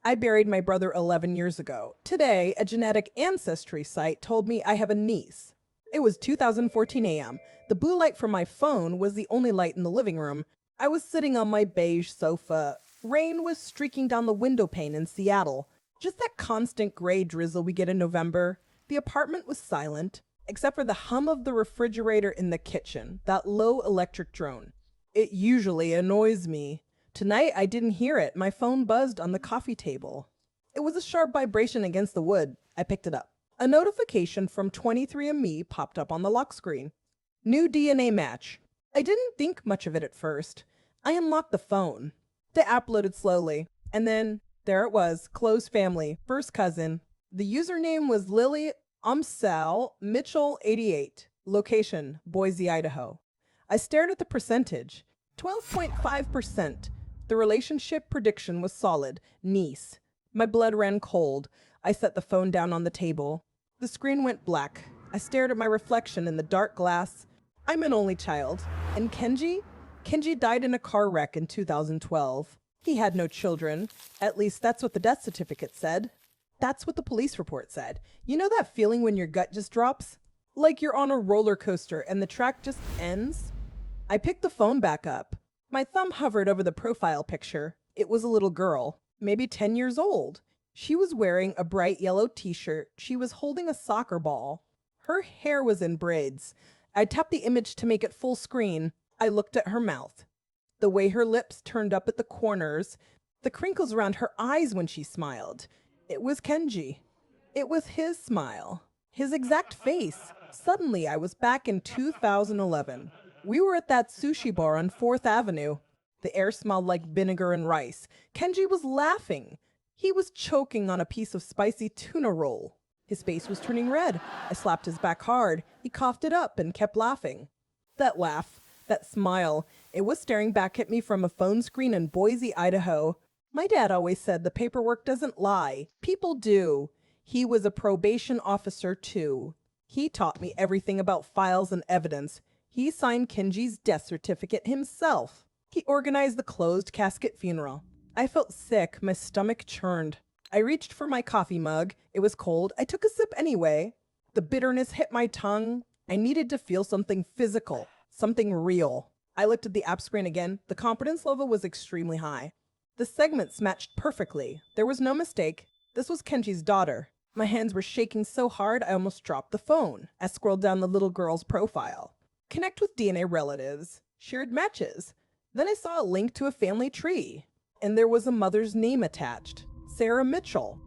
I buried my brother 11 years ago. Today, a genetic ancestry site told me I have a niece. It was 2014 a.m. The blue light from my phone was the only light in the living room. I was sitting on my beige sofa. Rain was streaking down the window pane in Seattle. Just that constant gray drizzle we get in November. The apartment was silent, except for the hum of the refrigerator in the kitchen, that low electric drone. It usually annoys me. Tonight, I didn't hear it. My phone buzzed on the coffee table. It was a sharp vibration against the wood. I picked it up. A notification from 23andMe popped up on the lock screen. New DNA match. I didn't think much of it at first. I unlocked the phone. The app loaded slowly, and then there it was, close family, first cousin. The username was Lily Umsal Mitchell 88. Location, Boise, Idaho. I stared at the percentage. 12.5%. The relationship prediction was solid. Niece. My blood ran cold. I set the phone down on the table. The screen went black. I stared at my reflection in the dark glass. I'm an only child. And Kenji? Kenji died in a car wreck in 2012. He had no children. At least that's what the death certificate said. That's what the police report said. You know that feeling when your gut just drops? Like you're on a roller coaster and the track just ends? I picked the phone back up. My thumb hovered over the profile picture. It was a little girl, maybe 10 years old. She was wearing a bright yellow t-shirt. She was holding a soccer ball. Her hair was in braids. I tapped the image to make it full screen. I looked at her mouth. The way her lips turned up at the corners, the crinkles around her eyes when she smiled. It was Kenji. It was his smile. His exact face. Suddenly, I was back in 2011. We were at that sushi bar on 4th Avenue. The air smelled like vinegar and rice. Kenji was laughing. He was choking on a piece of spicy tuna roll. His face was turning red. I slapped his back hard. He coughed it up and kept laughing. That laugh, that smile, it was staring back at me from a phone screen in Boise, Idaho. My dad always said the paperwork doesn't lie. People do. He was a probation officer too. He taught me everything about files and evidence. He signed Kenji's death certificate himself. He organized the closed casket funeral. I felt sick. My stomach churned. I reached for my coffee mug. It was cold. I took a sip anyway. The bitterness hit my tongue. I needed to feel something physical, something real. I looked at the app screen again. The confidence level was extremely high. The segments matched perfectly. There was no mistake. This was Kenji's daughter. My hands were shaking so hard I almost dropped the phone. I scrolled down the little girl's profile. Connect with DNA relatives. Shared matches. Then I saw a link to a family tree. And there was a mother's name attached. Sarah Mitchell.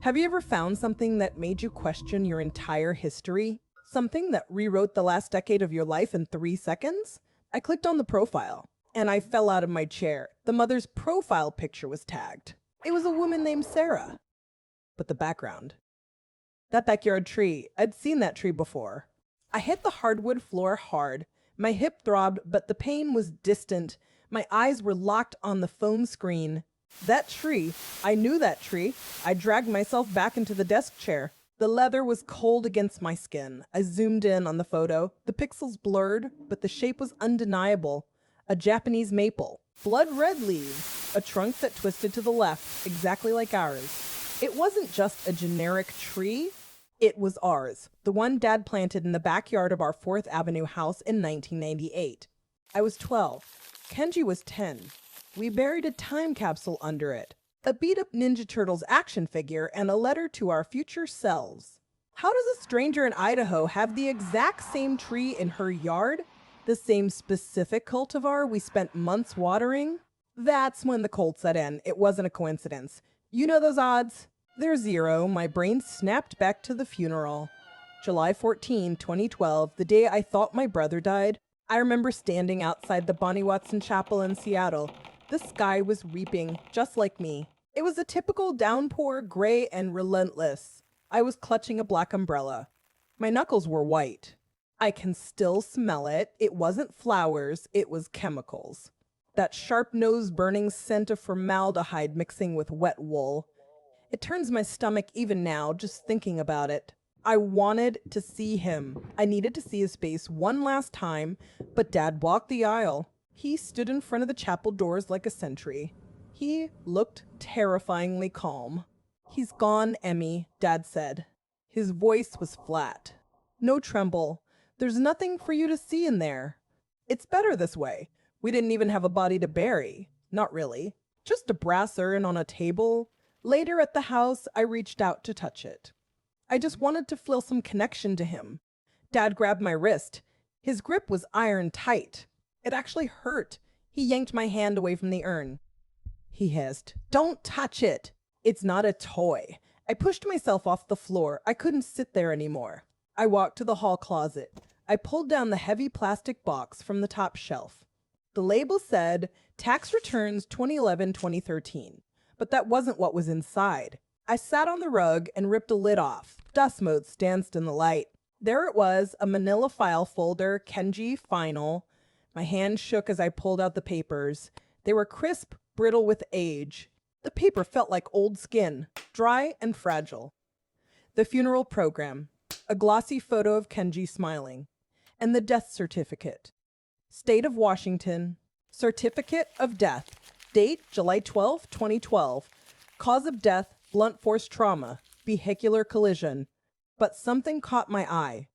Have you ever found something that made you question your entire history? Something that rewrote the last decade of your life in 3 seconds? I clicked on the profile, and I fell out of my chair. The mother's profile picture was tagged. It was a woman named Sarah. But the background. That backyard tree, I'd seen that tree before. I hit the hardwood floor hard. My hip throbbed, but the pain was distant. My eyes were locked on the phone screen. That tree, I knew that tree. I dragged myself back into the desk chair. The leather was cold against my skin. I zoomed in on the photo. The pixels blurred, but the shape was undeniable. A Japanese maple. Blood red leaves. A trunk that twisted to the left, exactly like ours. It wasn't just a generic tree. It was ours. The one Dad planted in the backyard of our 4th Avenue house in 1998. I was 12. Kenji was 10. We buried a time capsule under it. A beat-up Ninja Turtles action figure and a letter to our future selves. How does a stranger in Idaho have the exact same tree in her yard? The same specific cultivar we spent months watering? That's when the cold set in. It wasn't a coincidence. You know those odds? They're zero. My brain snapped back to the funeral. July 14, 2012, the day I thought my brother died. I remember standing outside the Bonnie Watson Chapel in Seattle. The sky was reaping, just like me. It was a typical downpour, gray and relentless. I was clutching a black umbrella. My knuckles were white. I can still smell it. It wasn't flowers, it was chemicals. That sharp-nosed burning scent of formaldehyde mixing with wet wool. It turns my stomach even now, just thinking about it. I wanted to see him. I needed to see his face one last time, but Dad walked the aisle. He stood in front of the chapel doors like a sentry. He looked terrifyingly calm. "He's gone, Emmy," Dad said. His voice was flat. No tremble. "There's nothing for you to see in there. It's better this way. We didn't even have a body to bury. Not really. Just a brass urn on a table." Later at the house, I reached out to touch it. I just wanted to feel some connection to him. Dad grabbed my wrist. His grip was iron tight. It actually hurt. He yanked my hand away from the urn. He hissed, "Don't touch it. It's not a toy." I pushed myself off the floor. I couldn't sit there anymore. I walked to the hall closet. I pulled down the heavy plastic box from the top shelf. The label said, "Tax Returns 2011-2013. But that wasn't what was inside. I sat on the rug and ripped a lid off. Dust motes danced in the light. There it was, a manila file folder, Kenji, final. My hand shook as I pulled out the papers. They were crisp, brittle with age. The paper felt like old skin, dry and fragile. The funeral program, a glossy photo of Kenji smiling, and the death certificate. State of Washington, certificate of death, date July 12, 2012, cause of death, blunt force trauma, vehicular collision. But something caught my eye.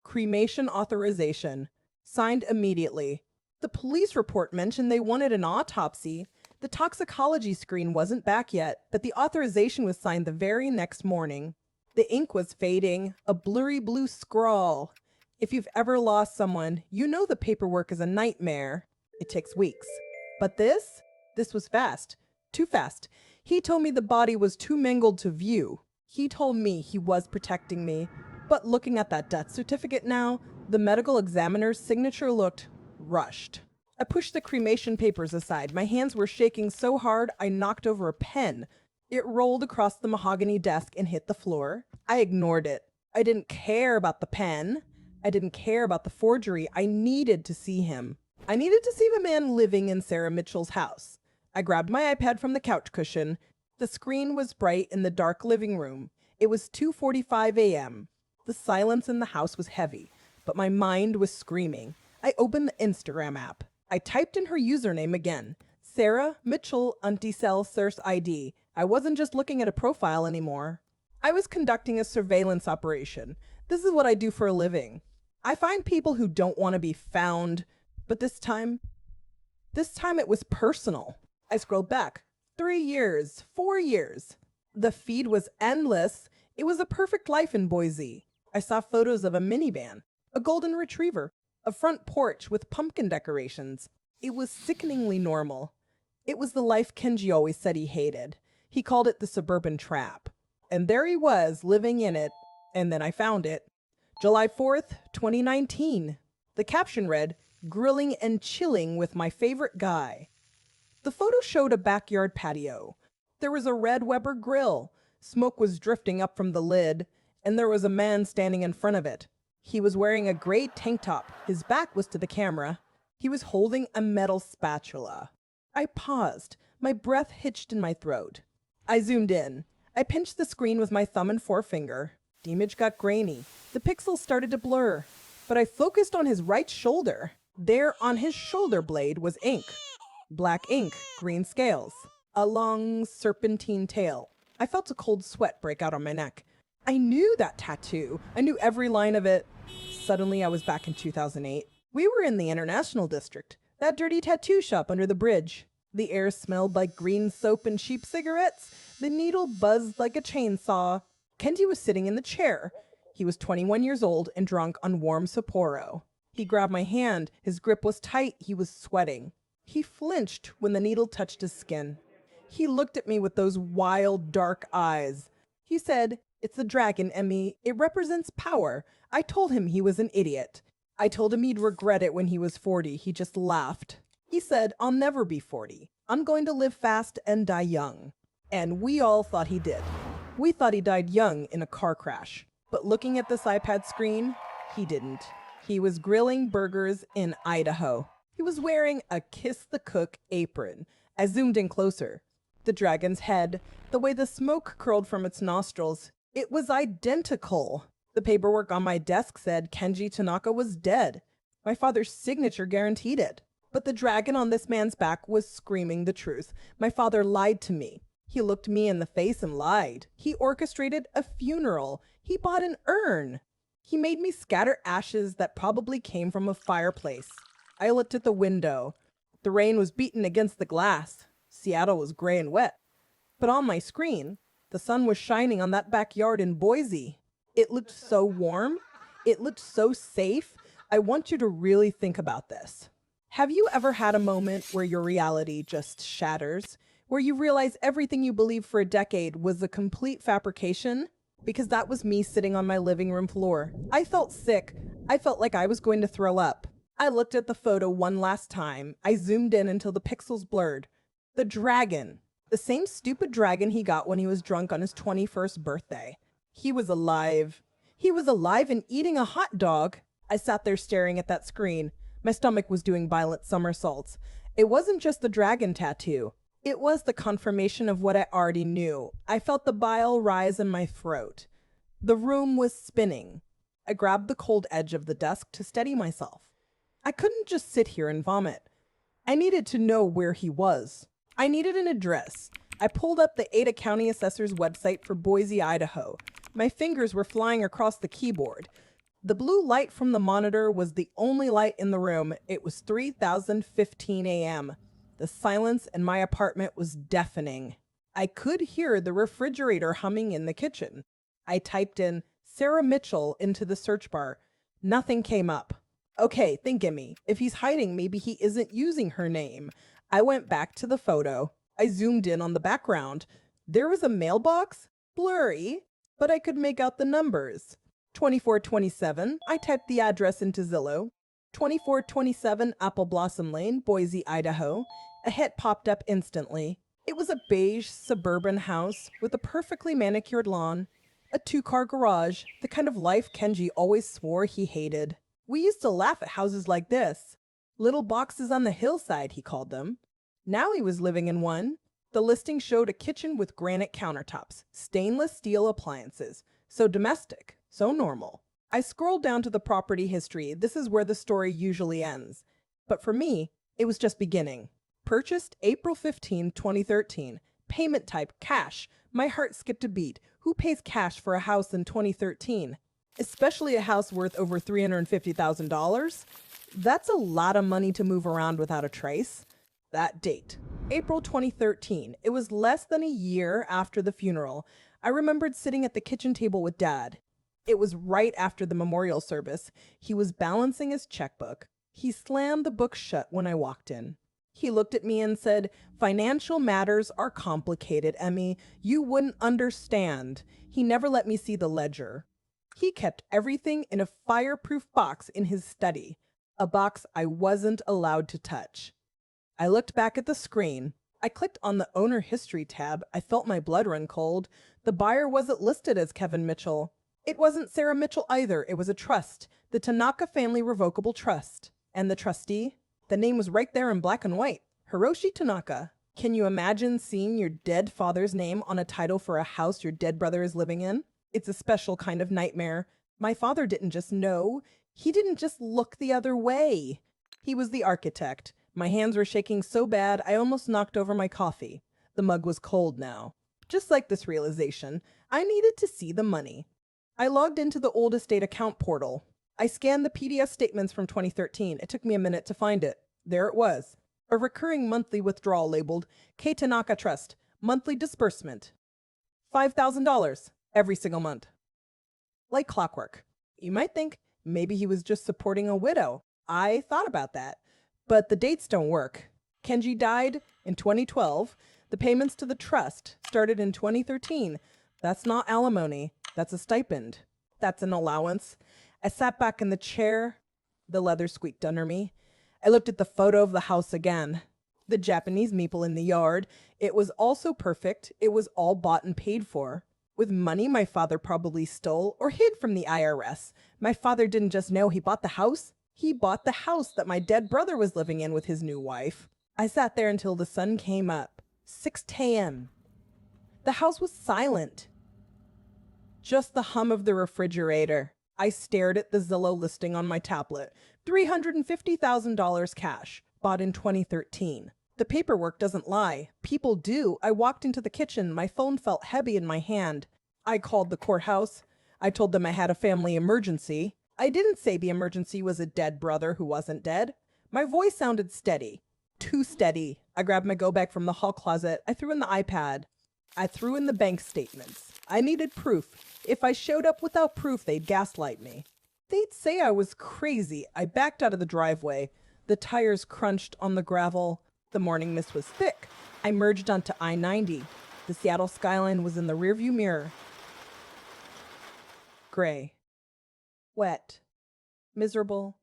Cremation authorization, signed immediately. The police report mentioned they wanted an autopsy. The toxicology screen wasn't back yet, but the authorization was signed the very next morning. The ink was fading, a blurry blue scrawl. If you've ever lost someone, you know the paperwork is a nightmare. It takes weeks. But this was fast. Too fast. He told me the body was too mangled to view. He told me he was protecting me. But looking at that death certificate now, the medical examiner's signature looked rushed. I pushed the cremation papers aside. My hands were shaking so hard I knocked over a pen. It rolled across the mahogany desk and hit the floor. I ignored it. I didn't care about the pen. I didn't care about the forgery. I needed to see him. I needed to see the man living in Sarah Mitchell's house. I grabbed my iPad from the couch cushion. The screen was bright in the dark living room. It was 2:45 a.m. The silence in the house was heavy, but my mind was screaming. I opened the Instagram app. I typed in her username again. Sarah Mitchell Unticel Source ID. I wasn't just looking at a profile anymore. I was conducting a surveillance operation. This is what I do for a living. I find people who don't want to be found, but this time it was personal. I scrolled back. 3 years, 4 years. The feed was endless. It was a perfect life in Boise. I saw photos of a minivan, a golden retriever, a front porch with pumpkin decorations. It was sickeningly normal. It was the life Kenji always said he hated. He called it the suburban trap. And there he was, living in it. And then I found it. July 4th, 2019. The caption read, "Grilling and chilling with my favorite guy." The photo showed a backyard patio. There was a red Weber grill. Smoke was drifting up from the lid, and there was a man standing in front of it. He was wearing a gray tank top. His back was to the camera. He was holding a metal spatula. I paused. My breath hitched in my throat. I zoomed in. I pinched the screen with my thumb and forefinger. The image got grainy. The pixels started to blur. But I focused on his right shoulder. There on his shoulder blade was ink. Black ink, green scales, a long serpentine tail. I felt a cold sweat break out on my neck. I knew that tattoo. I knew every line of it. Suddenly I was back in 2008. We were in the International District, that dirty tattoo shop under the bridge. The air smelled like green soap and cheap cigarettes. The needle buzzed like a chainsaw. Kenji was sitting in the chair. He was 21 years old and drunk on warm Sapporo. He grabbed my hand. His grip was tight. He was sweating. He flinched when the needle touched his skin. He looked at me with those wild, dark eyes. He said, "It's the dragon, Emmy. It represents power." I told him he was an idiot. I told him he'd regret it when he was 40. He just laughed. He said, "I'll never be 40. I'm going to live fast and die young." And we all thought he did. We thought he died young in a car crash. But looking at this iPad screen, he didn't. He was grilling burgers in Idaho. He was wearing a Kiss the Cook apron. I zoomed in closer. The dragon's head, the way the smoke curled from its nostrils, it was identical. The paperwork on my desk said Kenji Tanaka was dead. My father's signature guaranteed it. But the dragon on this man's back was screaming the truth. My father lied to me. He looked me in the face and lied. He orchestrated a funeral. He bought an urn. He made me scatter ashes that probably came from a fireplace. I looked at the window. The rain was beating against the glass. Seattle was gray and wet. But on my screen, the sun was shining on that backyard in Boise. It looked so warm. It looked so safe. I want you to really think about this. Have you ever had a moment where your reality just shatters? Where you realize everything you believed for a decade was a complete fabrication? Because that was me sitting on my living room floor. I felt sick. I felt like I was going to throw up. I looked at the photo one last time. I zoomed in until the pixels blurred. The dragon. The same stupid dragon he got when he was drunk on his 21st birthday. He was alive. He was alive and eating a hot dog. I sat there staring at that screen. My stomach was doing violent somersaults. It wasn't just the dragon tattoo. It was the confirmation of what I already knew. I felt the bile rise in my throat. The room was spinning. I grabbed the cold edge of the desk to steady myself. I couldn't just sit here and vomit. I needed to know where he was. I needed an address. I pulled up the Ada County Assessor's website for Boise, Idaho. My fingers were flying across the keyboard. The blue light from the monitor was the only light in the room. It was 3:15 a.m. The silence in my apartment was deafening. I could hear the refrigerator humming in the kitchen. I typed in Sarah Mitchell into the search bar. Nothing came up. Okay, think of me. If he's hiding, maybe he isn't using her name. I went back to the photo. I zoomed in on the background. There was a mailbox, blurry, but I could make out the numbers. 2427. I typed the address into Zillow. 2427 Apple Blossom Lane, Boise, Idaho. A hit popped up instantly. It was a beige suburban house with a perfectly manicured lawn, a 2-car garage, the kind of life Kenji always swore he hated. We used to laugh at houses like this. Little boxes on the hillside, he called them. Now he was living in one. The listing showed a kitchen with granite countertops, stainless steel appliances. So domestic, so normal. I scrolled down to the property history. This is where the story usually ends. But for me, it was just beginning. Purchased April 15, 2013. Payment type, cash. My heart skipped a beat. Who pays cash for a house in 2013? Especially a house worth over $350,000? That's a lot of money to move around without a trace. That date, April 2013. It was less than a year after the funeral. I remembered sitting at the kitchen table with Dad. It was right after the memorial service. He was balancing his checkbook. He slammed the book shut when I walked in. He looked at me and said, "Financial matters are complicated, Emmy. You wouldn't understand." He never let me see the ledger. He kept everything in a fireproof box in his study, a box I wasn't allowed to touch. I looked back at the screen. I clicked on the owner history tab. I felt my blood run cold. The buyer wasn't listed as Kevin Mitchell. It wasn't Sarah Mitchell either. It was a trust, the Tanaka Family Revocable Trust. And the trustee? The name was right there in black and white. Hiroshi Tanaka. Can you imagine seeing your dead father's name on a title for a house your dead brother is living in? It's a special kind of nightmare. My father didn't just know. He didn't just look the other way. He was the architect. My hands were shaking so bad I almost knocked over my coffee. The mug was cold now. Just like this realization, I needed to see the money. I logged into the old estate account portal. I scanned the PDF statements from 2013. It took me a minute to find it. There it was. A recurring monthly withdrawal labeled K Tanaka Trust, monthly disbursement. $5,000 every single month. Like clockwork. You might think maybe he was just supporting a widow. I thought about that. But the dates don't work. Kenji died in 2012. The payments to the trust started in 2013. That's not alimony. That's a stipend. That's an allowance. I sat back in the chair. The leather squeaked under me. I looked at the photo of the house again. The Japanese meeple in the yard. It was all so perfect. It was all bought and paid for. With money my father probably stole or hid from the IRS. My father didn't just know he bought the house. He bought the house that my dead brother was living in with his new wife. I sat there until the sun came up. 6 a.m. The house was silent. Just the hum of the refrigerator. I stared at the Zillow listing on my tablet. $350,000 cash. bought in 2013. The paperwork doesn't lie. People do. I walked into the kitchen. My phone felt heavy in my hand. I called the courthouse. I told them I had a family emergency. I didn't say the emergency was a dead brother who wasn't dead. My voice sounded steady. Too steady. I grabbed my go-bag from the hall closet. I threw in the iPad. I threw in the bank statements. I needed proof. If I showed up without proof, they'd gaslight me. They'd say I was crazy. I backed out of the driveway. The tires crunched on the gravel. The morning mist was thick. I merged onto I-90. The Seattle skyline was in the rearview mirror. Gray. Wet. Miserable.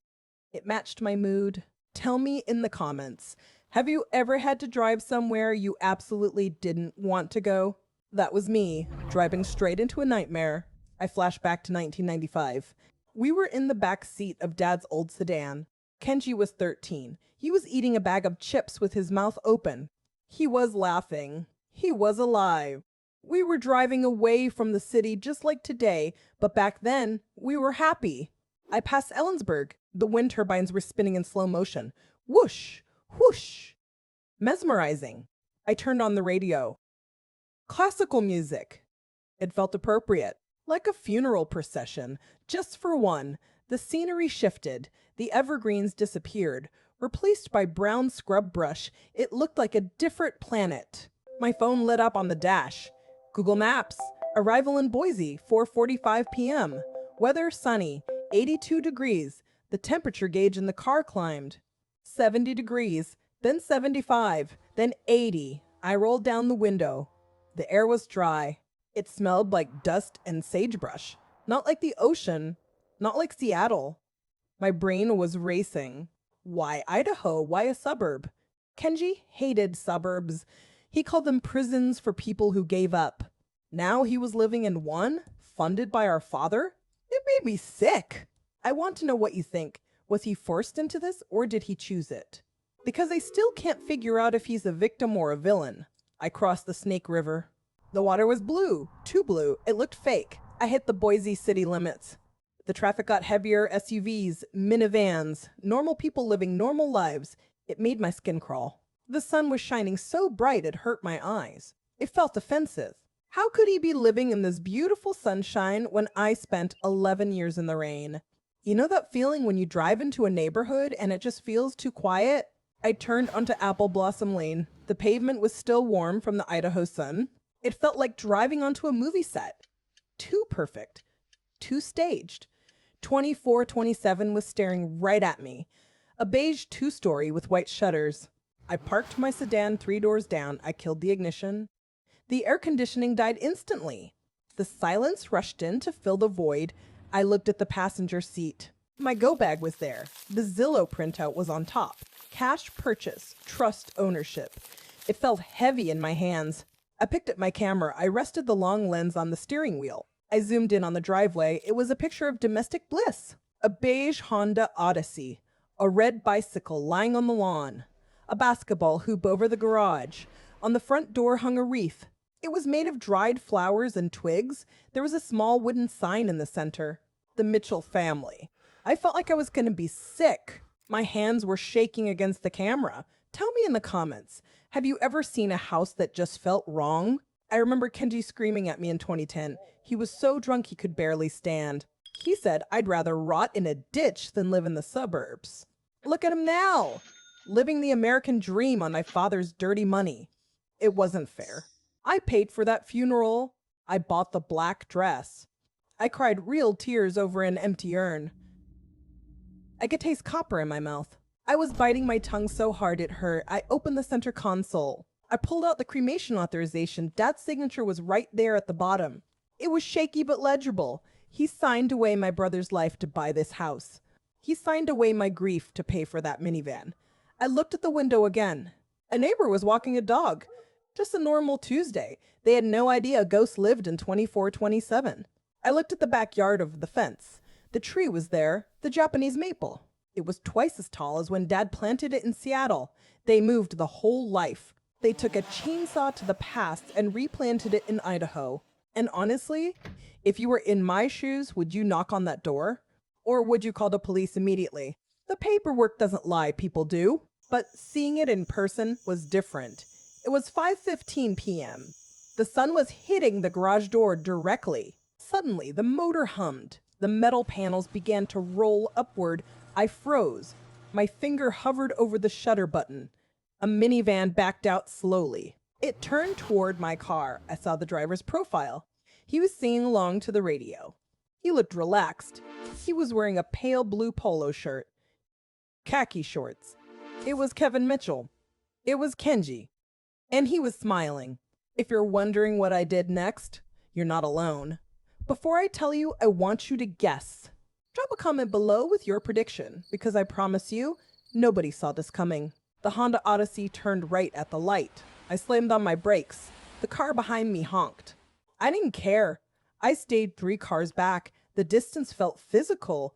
It matched my mood. Tell me in the comments, have you ever had to drive somewhere you absolutely didn't want to go? That was me, driving straight into a nightmare. I flashed back to 1995. We were in the back seat of Dad's old sedan. Kenji was 13. He was eating a bag of chips with his mouth open. He was laughing. He was alive. We were driving away from the city just like today, but back then, we were happy. I passed Ellensburg. The wind turbines were spinning in slow motion. Whoosh! Whoosh! Mesmerizing. I turned on the radio. Classical music. It felt appropriate, like a funeral procession. Just for one, the scenery shifted. The evergreens disappeared. Replaced by brown scrub brush, it looked like a different planet. My phone lit up on the dash. Google Maps. Arrival in Boise, 4:45 p.m. Weather sunny, 82 degrees. The temperature gauge in the car climbed. 70 degrees, then 75, then 80. I rolled down the window. The air was dry. It smelled like dust and sagebrush. Not like the ocean. Not like Seattle. My brain was racing. Why Idaho? Why a suburb? Kenji hated suburbs. He called them prisons for people who gave up. Now he was living in one, funded by our father? It made me sick. I want to know what you think. Was he forced into this, or did he choose it? Because I still can't figure out if he's a victim or a villain. I crossed the Snake River. The water was blue, too blue. It looked fake. I hit the Boise city limits. The traffic got heavier, SUVs, minivans, normal people living normal lives. It made my skin crawl. The sun was shining so bright it hurt my eyes. It felt offensive. How could he be living in this beautiful sunshine when I spent 11 years in the rain? You know that feeling when you drive into a neighborhood and it just feels too quiet? I turned onto Apple Blossom Lane. The pavement was still warm from the Idaho sun. It felt like driving onto a movie set. Too perfect. Too staged. 2427 was staring right at me. A beige two-story with white shutters. I parked my sedan 3 doors down. I killed the ignition. The air conditioning died instantly. The silence rushed in to fill the void. I looked at the passenger seat. My go-bag was there. The Zillow printout was on top. Cash purchase, trust ownership. It felt heavy in my hands. I picked up my camera. I rested the long lens on the steering wheel. I zoomed in on the driveway. It was a picture of domestic bliss. A beige Honda Odyssey. A red bicycle lying on the lawn. A basketball hoop over the garage. On the front door hung a wreath. It was made of dried flowers and twigs. There was a small wooden sign in the center. The Mitchell family. I felt like I was going to be sick. My hands were shaking against the camera. Tell me in the comments, have you ever seen a house that just felt wrong? I remember Kenji screaming at me in 2010. He was so drunk he could barely stand. He said, I'd rather rot in a ditch than live in the suburbs. Look at him now, living the American dream on my father's dirty money. It wasn't fair. I paid for that funeral. I bought the black dress. I cried real tears over an empty urn. I could taste copper in my mouth. I was biting my tongue so hard it hurt. I opened the center console. I pulled out the cremation authorization. Dad's signature was right there at the bottom. It was shaky but legible. He signed away my brother's life to buy this house. He signed away my grief to pay for that minivan. I looked at the window again. A neighbor was walking a dog. Just a normal Tuesday. They had no idea a ghost lived in 2427. I looked at the backyard of the fence. The tree was there, the Japanese maple. It was twice as tall as when Dad planted it in Seattle. They moved the whole life. They took a chainsaw to the past and replanted it in Idaho. And honestly, if you were in my shoes, would you knock on that door? Or would you call the police immediately? The paperwork doesn't lie, people do. But seeing it in person was different. It was 5:15 p.m. The sun was hitting the garage door directly. Suddenly, the motor hummed. The metal panels began to roll upward. I froze. My finger hovered over the shutter button. A minivan backed out slowly. It turned toward my car. I saw the driver's profile. He was singing along to the radio. He looked relaxed. He was wearing a pale blue polo shirt, khaki shorts. It was Kevin Mitchell. It was Kenji. And he was smiling. If you're wondering what I did next, you're not alone. Before I tell you, I want you to guess. Drop a comment below with your prediction, because I promise you, nobody saw this coming. The Honda Odyssey turned right at the light. I slammed on my brakes. The car behind me honked. I didn't care. I stayed 3 cars back. The distance felt physical.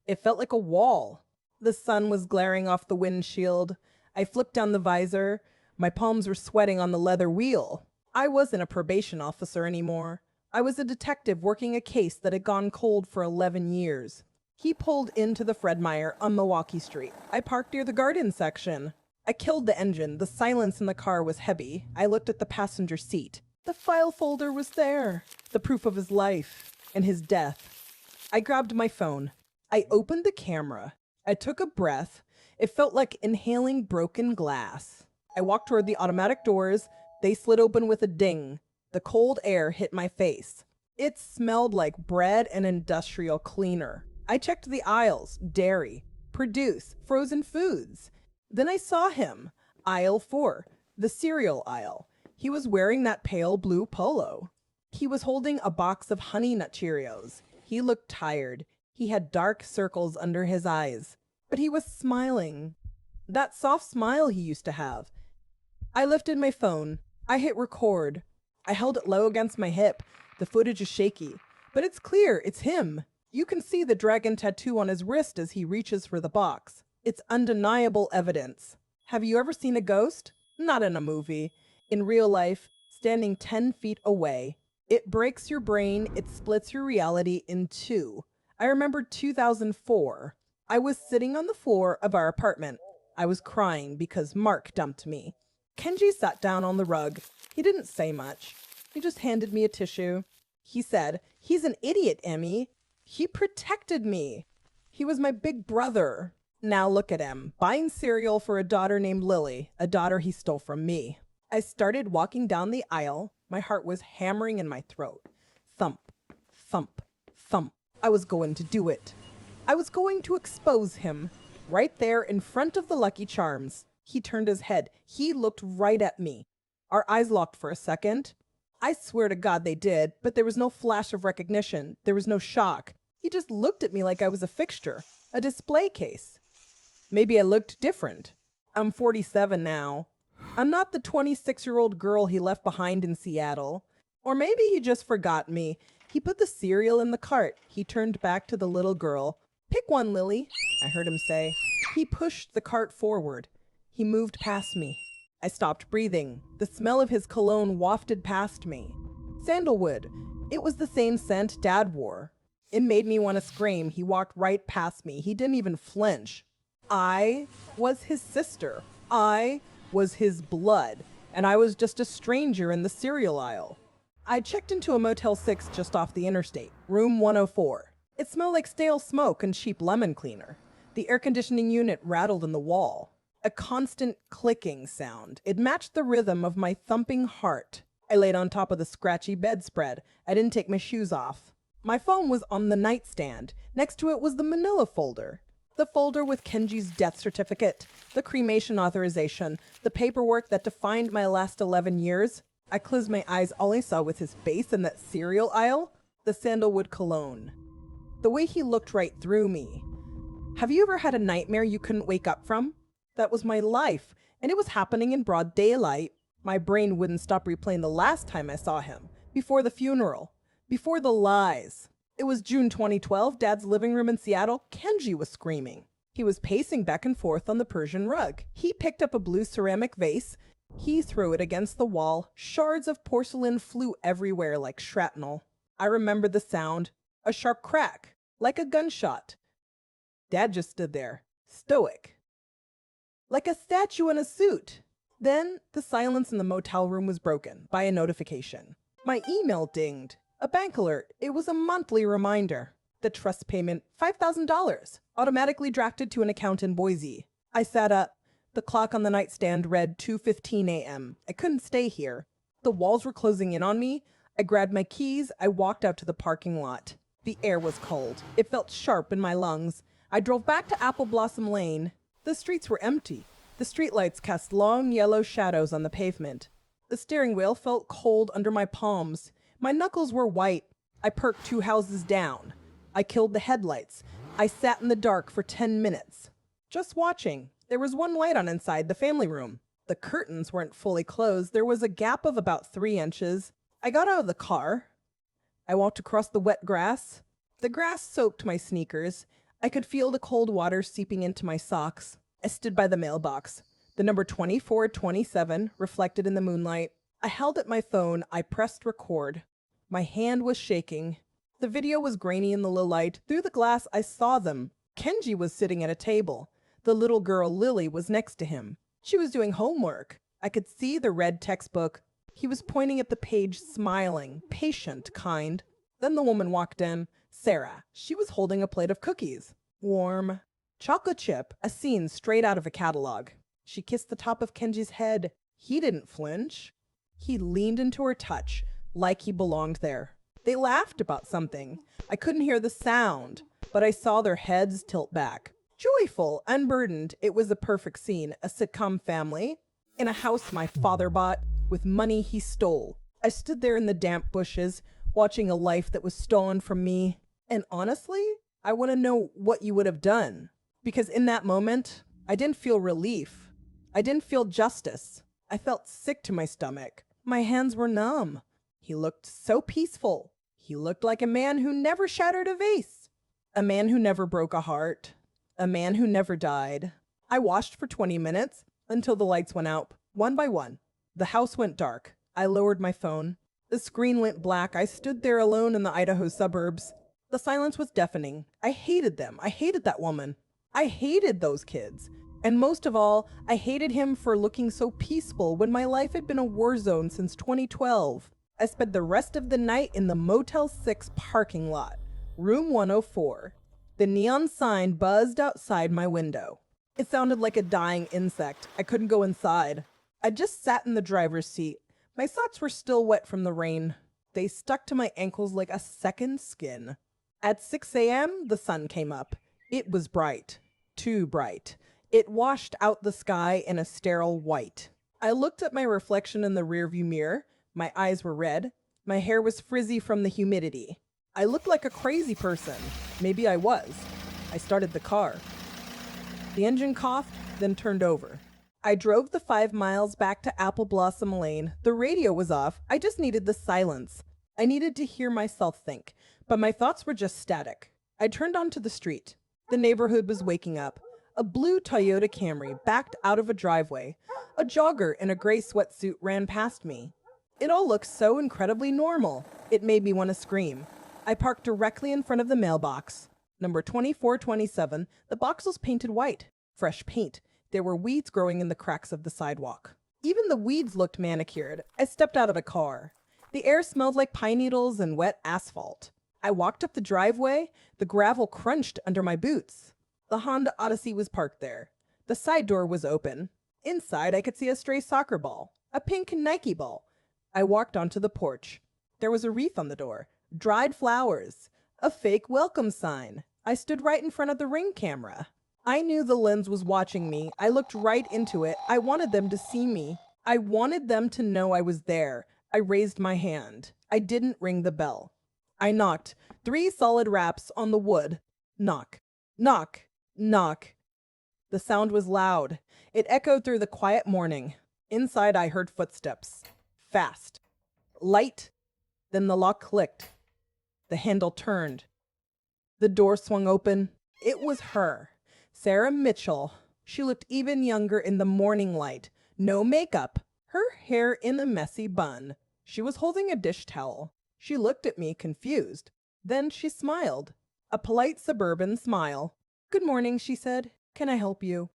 It felt like a wall. The sun was glaring off the windshield. I flipped down the visor. My palms were sweating on the leather wheel. I wasn't a probation officer anymore. I was a detective working a case that had gone cold for 11 years. He pulled into the Fred Meyer on Milwaukee Street. I parked near the garden section. I killed the engine. The silence in the car was heavy. I looked at the passenger seat. The file folder was there. The proof of his life and his death. I grabbed my phone. I opened the camera. I took a breath. It felt like inhaling broken glass. I walked toward the automatic doors. They slid open with a ding. The cold air hit my face. It smelled like bread and industrial cleaner. I checked the aisles, dairy, produce, frozen foods. Then I saw him, aisle 4, the cereal aisle. He was wearing that pale blue polo. He was holding a box of Honey Nut Cheerios. He looked tired. He had dark circles under his eyes, but he was smiling. That soft smile he used to have. I lifted my phone. I hit record. I held it low against my hip. The footage is shaky, but it's clear it's him. You can see the dragon tattoo on his wrist as he reaches for the box. It's undeniable evidence. Have you ever seen a ghost? Not in a movie. In real life, standing 10 feet away. It breaks your brain. It splits your reality in 2. I remember 2004. I was sitting on the floor of our apartment. I was crying because Mark dumped me. Kenji sat down on the rug. He didn't say much. He just handed me a tissue. He said, "He's an idiot, Emmy. He protected me. He was my big brother. Now look at him, buying cereal for a daughter named Lily, a daughter he stole from me." I started walking down the aisle. My heart was hammering in my throat. Thump, thump, thump. I was going to do it. I was going to expose him. Right there in front of the Lucky Charms. He turned his head. He looked right at me. Our eyes locked for a second. I swear to God they did, but there was no flash of recognition. There was no shock. He just looked at me like I was a fixture, a display case. Maybe I looked different. I'm 47 now. I'm not the 26-year-old girl he left behind in Seattle. Or maybe he just forgot me. He put the cereal in the cart. He turned back to the little girl. "Pick one, Lily," I heard him say. He pushed the cart forward. He moved past me. I stopped breathing. The smell of his cologne wafted past me. Sandalwood. It was the same scent Dad wore. It made me want to scream. He walked right past me. He didn't even flinch. I was his sister. I was his blood. And I was just a stranger in the cereal aisle. I checked into a Motel 6 just off the interstate, room 104. It smelled like stale smoke and cheap lemon cleaner. The air conditioning unit rattled in the wall. A constant clicking sound. It matched the rhythm of my thumping heart. I laid on top of the scratchy bedspread. I didn't take my shoes off. My phone was on the nightstand. Next to it was the manila folder. The folder with Kenji's death certificate, the cremation authorization, the paperwork that defined my last 11 years. I closed my eyes. All I saw was his face in that cereal aisle, the sandalwood cologne. The way he looked right through me. Have you ever had a nightmare you couldn't wake up from? That was my life, and it was happening in broad daylight. My brain wouldn't stop replaying the last time I saw him, before the funeral, before the lies. It was June 2012, Dad's living room in Seattle. Kenji was screaming. He was pacing back and forth on the Persian rug. He picked up a blue ceramic vase. He threw it against the wall. Shards of porcelain flew everywhere like shrapnel. I remember the sound, a sharp crack, like a gunshot. Dad just stood there, stoic. like a statue in a suit. Then the silence in the motel room was broken by a notification. My email dinged. A bank alert. It was a monthly reminder. The trust payment, $5,000, automatically drafted to an account in Boise. I sat up. The clock on the nightstand read 2:15 a.m. I couldn't stay here. The walls were closing in on me. I grabbed my keys. I walked out to the parking lot. The air was cold. It felt sharp in my lungs. I drove back to Apple Blossom Lane. The streets were empty. The streetlights cast long yellow shadows on the pavement. The steering wheel felt cold under my palms. My knuckles were white. I perked 2 houses down. I killed the headlights. I sat in the dark for 10 minutes. Just watching. There was one light on inside the family room. The curtains weren't fully closed. There was a gap of about 3 inches. I got out of the car. I walked across the wet grass. The grass soaked my sneakers. I could feel the cold water seeping into my socks. I stood by the mailbox. The number 2427 reflected in the moonlight. I held at my phone. I pressed record. My hand was shaking. The video was grainy in the low light. Through the glass, I saw them. Kenji was sitting at a table. The little girl, Lily, was next to him. She was doing homework. I could see the red textbook. He was pointing at the page, smiling, patient, kind. Then the woman walked in. Sarah. She was holding a plate of cookies. Warm. Chocolate chip, a scene straight out of a catalog. She kissed the top of Kenji's head. He didn't flinch. He leaned into her touch, like he belonged there. They laughed about something. I couldn't hear the sound, but I saw their heads tilt back. Joyful, unburdened, it was a perfect scene, a sitcom family, in a house my father bought, with money he stole. I stood there in the damp bushes, watching a life that was stolen from me. And honestly, I want to know what you would have done. Because in that moment, I didn't feel relief. I didn't feel justice. I felt sick to my stomach. My hands were numb. He looked so peaceful. He looked like a man who never shattered a vase. A man who never broke a heart. A man who never died. I watched for 20 minutes until the lights went out, one by one. The house went dark. I lowered my phone. The screen went black. I stood there alone in the Idaho suburbs. The silence was deafening. I hated them. I hated that woman. I hated those kids. And most of all, I hated him for looking so peaceful when my life had been a war zone since 2012. I spent the rest of the night in the Motel 6 parking lot, room 104. The neon sign buzzed outside my window. It sounded like a dying insect. I couldn't go inside. I just sat in the driver's seat. My socks were still wet from the rain. They stuck to my ankles like a second skin. At 6 a.m., the sun came up. It was bright. Too bright. It washed out the sky in a sterile white. I looked at my reflection in the rearview mirror. My eyes were red. My hair was frizzy from the humidity. I looked like a crazy person. Maybe I was. I started the car. The engine coughed, then turned over. I drove the 5 miles back to Apple Blossom Lane. The radio was off. I just needed the silence. I needed to hear myself think, but my thoughts were just static. I turned onto the street. The neighborhood was waking up. A blue Toyota Camry backed out of a driveway. A jogger in a gray sweatsuit ran past me. It all looked so incredibly normal. It made me want to scream. I parked directly in front of the mailbox. Number 2427, the box was painted white. Fresh paint. There were weeds growing in the cracks of the sidewalk. Even the weeds looked manicured. I stepped out of the car. The air smelled like pine needles and wet asphalt. I walked up the driveway. The gravel crunched under my boots. The Honda Odyssey was parked there. The side door was open. Inside, I could see a stray soccer ball, a pink Nike ball. I walked onto the porch. There was a wreath on the door, dried flowers, a fake welcome sign. I stood right in front of the Ring camera. I knew the lens was watching me. I looked right into it. I wanted them to see me. I wanted them to know I was there. I raised my hand. I didn't ring the bell. I knocked. 3 solid raps on the wood. Knock. Knock. Knock. The sound was loud. It echoed through the quiet morning. Inside, I heard footsteps. Fast. Light. Then the lock clicked. The handle turned. The door swung open. It was her. Sarah Mitchell. She looked even younger in the morning light. No makeup. Her hair in a messy bun. She was holding a dish towel. She looked at me, confused. Then she smiled. A polite suburban smile. "Good morning," she said. "Can I help you?"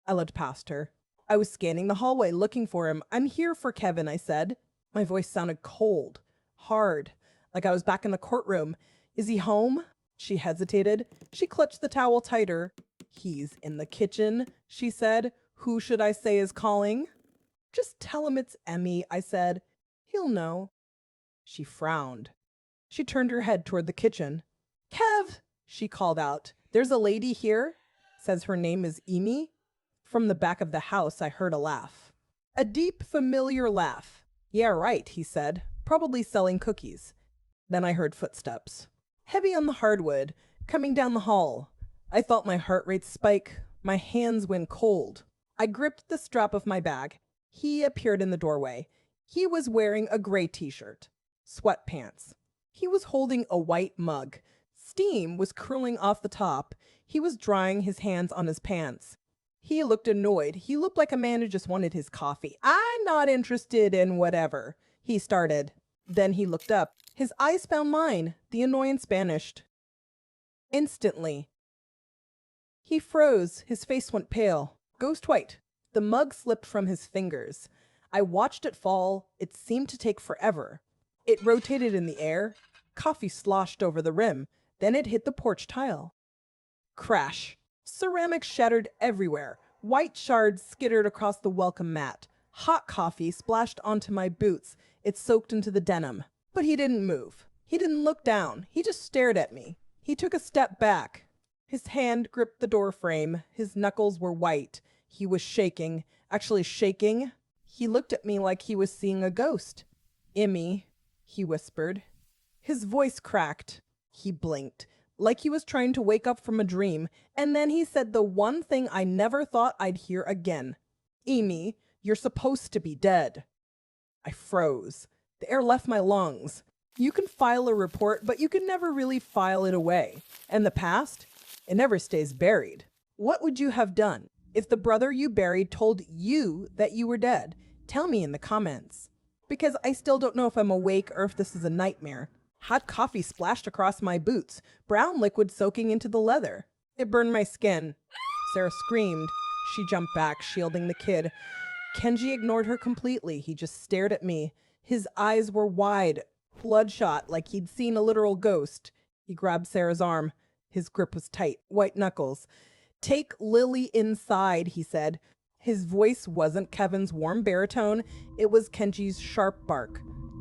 I looked past her. I was scanning the hallway looking for him. I'm here for Kevin, I said. My voice sounded cold, hard, like I was back in the courtroom. Is he home? She hesitated. She clutched the towel tighter. He's in the kitchen, she said. Who should I say is calling? Just tell him it's Emmy, I said. He'll know. She frowned. She turned her head toward the kitchen. Kev, she called out. There's a lady here. Says her name is Amy. From the back of the house, I heard a laugh. A deep, familiar laugh. Yeah, right, he said. Probably selling cookies. Then I heard footsteps. Heavy on the hardwood, coming down the hall. I felt my heart rate spike. My hands went cold. I gripped the strap of my bag. He appeared in the doorway. He was wearing a gray t-shirt, sweatpants. He was holding a white mug. Steam was curling off the top. He was drying his hands on his pants. He looked annoyed. He looked like a man who just wanted his coffee. I'm not interested in whatever, he started. Then he looked up. His eyes found mine. The annoyance vanished. Instantly. He froze. His face went pale. Ghost white. The mug slipped from his fingers. I watched it fall. It seemed to take forever. It rotated in the air. Coffee sloshed over the rim. Then it hit the porch tile. Crash. Ceramic shattered everywhere. White shards skittered across the welcome mat. Hot coffee splashed onto my boots. It soaked into the denim. But he didn't move. He didn't look down. He just stared at me. He took a step back. His hand gripped the door frame. His knuckles were white. He was shaking. Actually shaking. He looked at me like he was seeing a ghost. Emmy, he whispered. His voice cracked. He blinked, like he was trying to wake up from a dream, and then he said the one thing I never thought I'd hear again. Amy, you're supposed to be dead. I froze. The air left my lungs. You can file a report, but you can never really file it away. And the past? It never stays buried. What would you have done if the brother you buried told you that you were dead? Tell me in the comments. Because I still don't know if I'm awake or if this is a nightmare. Hot coffee splashed across my boots, brown liquid soaking into the leather. It burned my skin. Sarah screamed. She jumped back, shielding the kid. Kenji ignored her completely. He just stared at me. His eyes were wide, bloodshot, like he'd seen a literal ghost. He grabbed Sarah's arm. His grip was tight, white knuckles. Take Lily inside, he said. His voice wasn't Kevin's warm baritone. It was Kenji's sharp bark.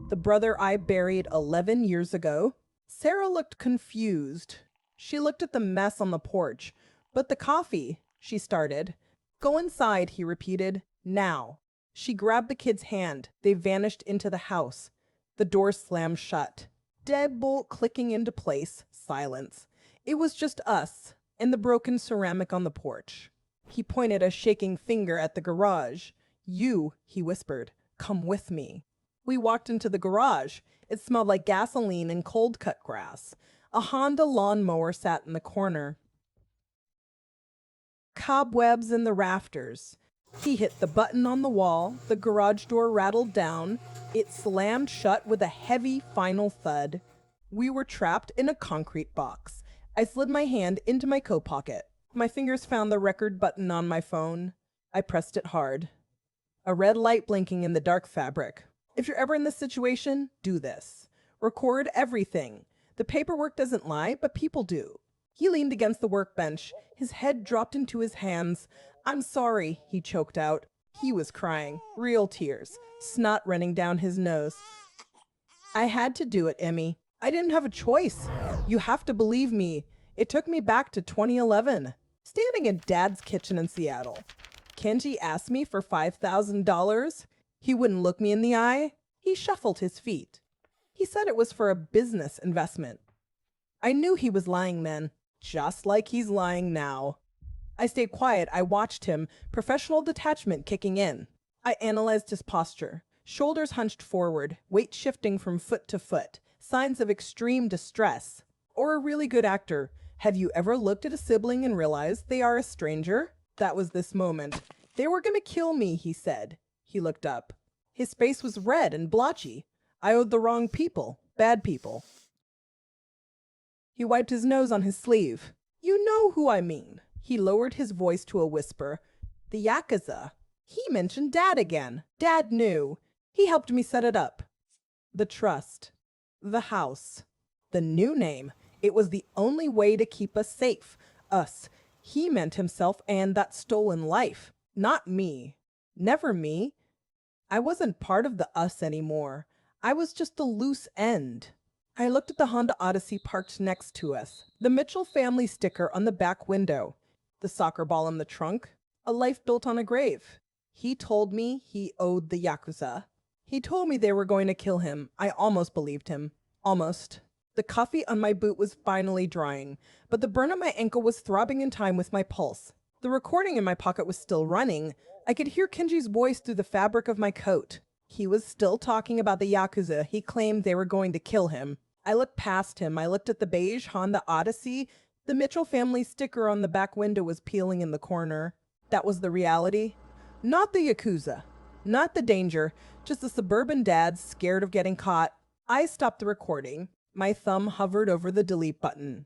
The brother I buried 11 years ago. Sarah looked confused. She looked at the mess on the porch. But the coffee, she started. Go inside, he repeated. Now. She grabbed the kid's hand. They vanished into the house. The door slammed shut. Deadbolt clicking into place. Silence. It was just us and the broken ceramic on the porch. He pointed a shaking finger at the garage. You, he whispered, come with me. We walked into the garage. It smelled like gasoline and cold cut grass. A Honda lawnmower sat in the corner. Cobwebs in the rafters. He hit the button on the wall. The garage door rattled down. It slammed shut with a heavy final thud. We were trapped in a concrete box. I slid my hand into my coat pocket. My fingers found the record button on my phone. I pressed it hard. A red light blinking in the dark fabric. If you're ever in this situation, do this. Record everything. The paperwork doesn't lie, but people do. He leaned against the workbench. His head dropped into his hands. I'm sorry, he choked out. He was crying. Real tears. Snot running down his nose. I had to do it, Emmy. I didn't have a choice. You have to believe me. It took me back to 2011. Standing in Dad's kitchen in Seattle. Kenji asked me for $5,000. He wouldn't look me in the eye. He shuffled his feet. He said it was for a business investment. I knew he was lying then, just like he's lying now. I stayed quiet. I watched him, professional detachment kicking in. I analyzed his posture. Shoulders hunched forward, weight shifting from foot to foot. Signs of extreme distress. Or a really good actor. Have you ever looked at a sibling and realized they are a stranger? That was this moment. They were gonna kill me, he said. He looked up. His face was red and blotchy. I owed the wrong people. Bad people. He wiped his nose on his sleeve. You know who I mean. He lowered his voice to a whisper. The Yakuza. He mentioned Dad again. Dad knew. He helped me set it up. The trust. The house. The new name. It was the only way to keep us safe. Us. He meant himself and that stolen life. Not me. Never me. I wasn't part of the us anymore. I was just a loose end. I looked at the Honda Odyssey parked next to us, the Mitchell family sticker on the back window, the soccer ball in the trunk, a life built on a grave. He told me he owed the Yakuza. He told me they were going to kill him. I almost believed him. Almost. The coffee on my boot was finally drying, but the burn on my ankle was throbbing in time with my pulse. The recording in my pocket was still running. I could hear Kenji's voice through the fabric of my coat. He was still talking about the Yakuza. He claimed they were going to kill him. I looked past him. I looked at the beige Honda Odyssey. The Mitchell family sticker on the back window was peeling in the corner. That was the reality. Not the Yakuza. Not the danger. Just a suburban dad scared of getting caught. I stopped the recording. My thumb hovered over the delete button.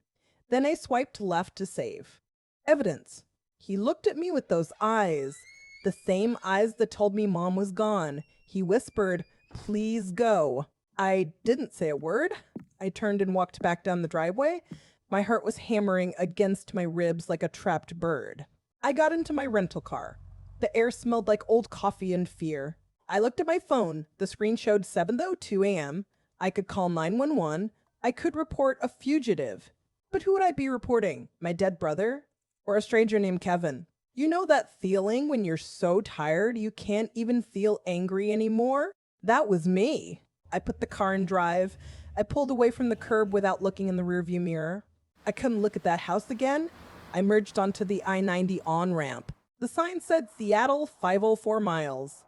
Then I swiped left to save. Evidence. He looked at me with those eyes. The same eyes that told me Mom was gone. He whispered, "Please go." I didn't say a word. I turned and walked back down the driveway. My heart was hammering against my ribs like a trapped bird. I got into my rental car. The air smelled like old coffee and fear. I looked at my phone. The screen showed 7:02 a.m. I could call 911. I could report a fugitive. But who would I be reporting? My dead brother? Or a stranger named Kevin? You know that feeling when you're so tired you can't even feel angry anymore? That was me. I put the car in drive. I pulled away from the curb without looking in the rearview mirror. I couldn't look at that house again. I merged onto the I-90 on-ramp. The sign said Seattle 504 miles.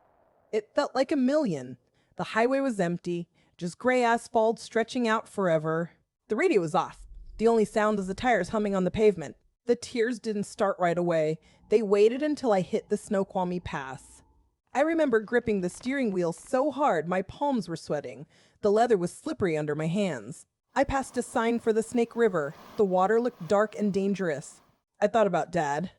It felt like a million. The highway was empty, just gray asphalt stretching out forever. The radio was off. The only sound was the tires humming on the pavement. The tears didn't start right away. They waited until I hit the Snoqualmie Pass. I remember gripping the steering wheel so hard my palms were sweating. The leather was slippery under my hands. I passed a sign for the Snake River. The water looked dark and dangerous. I thought about Dad.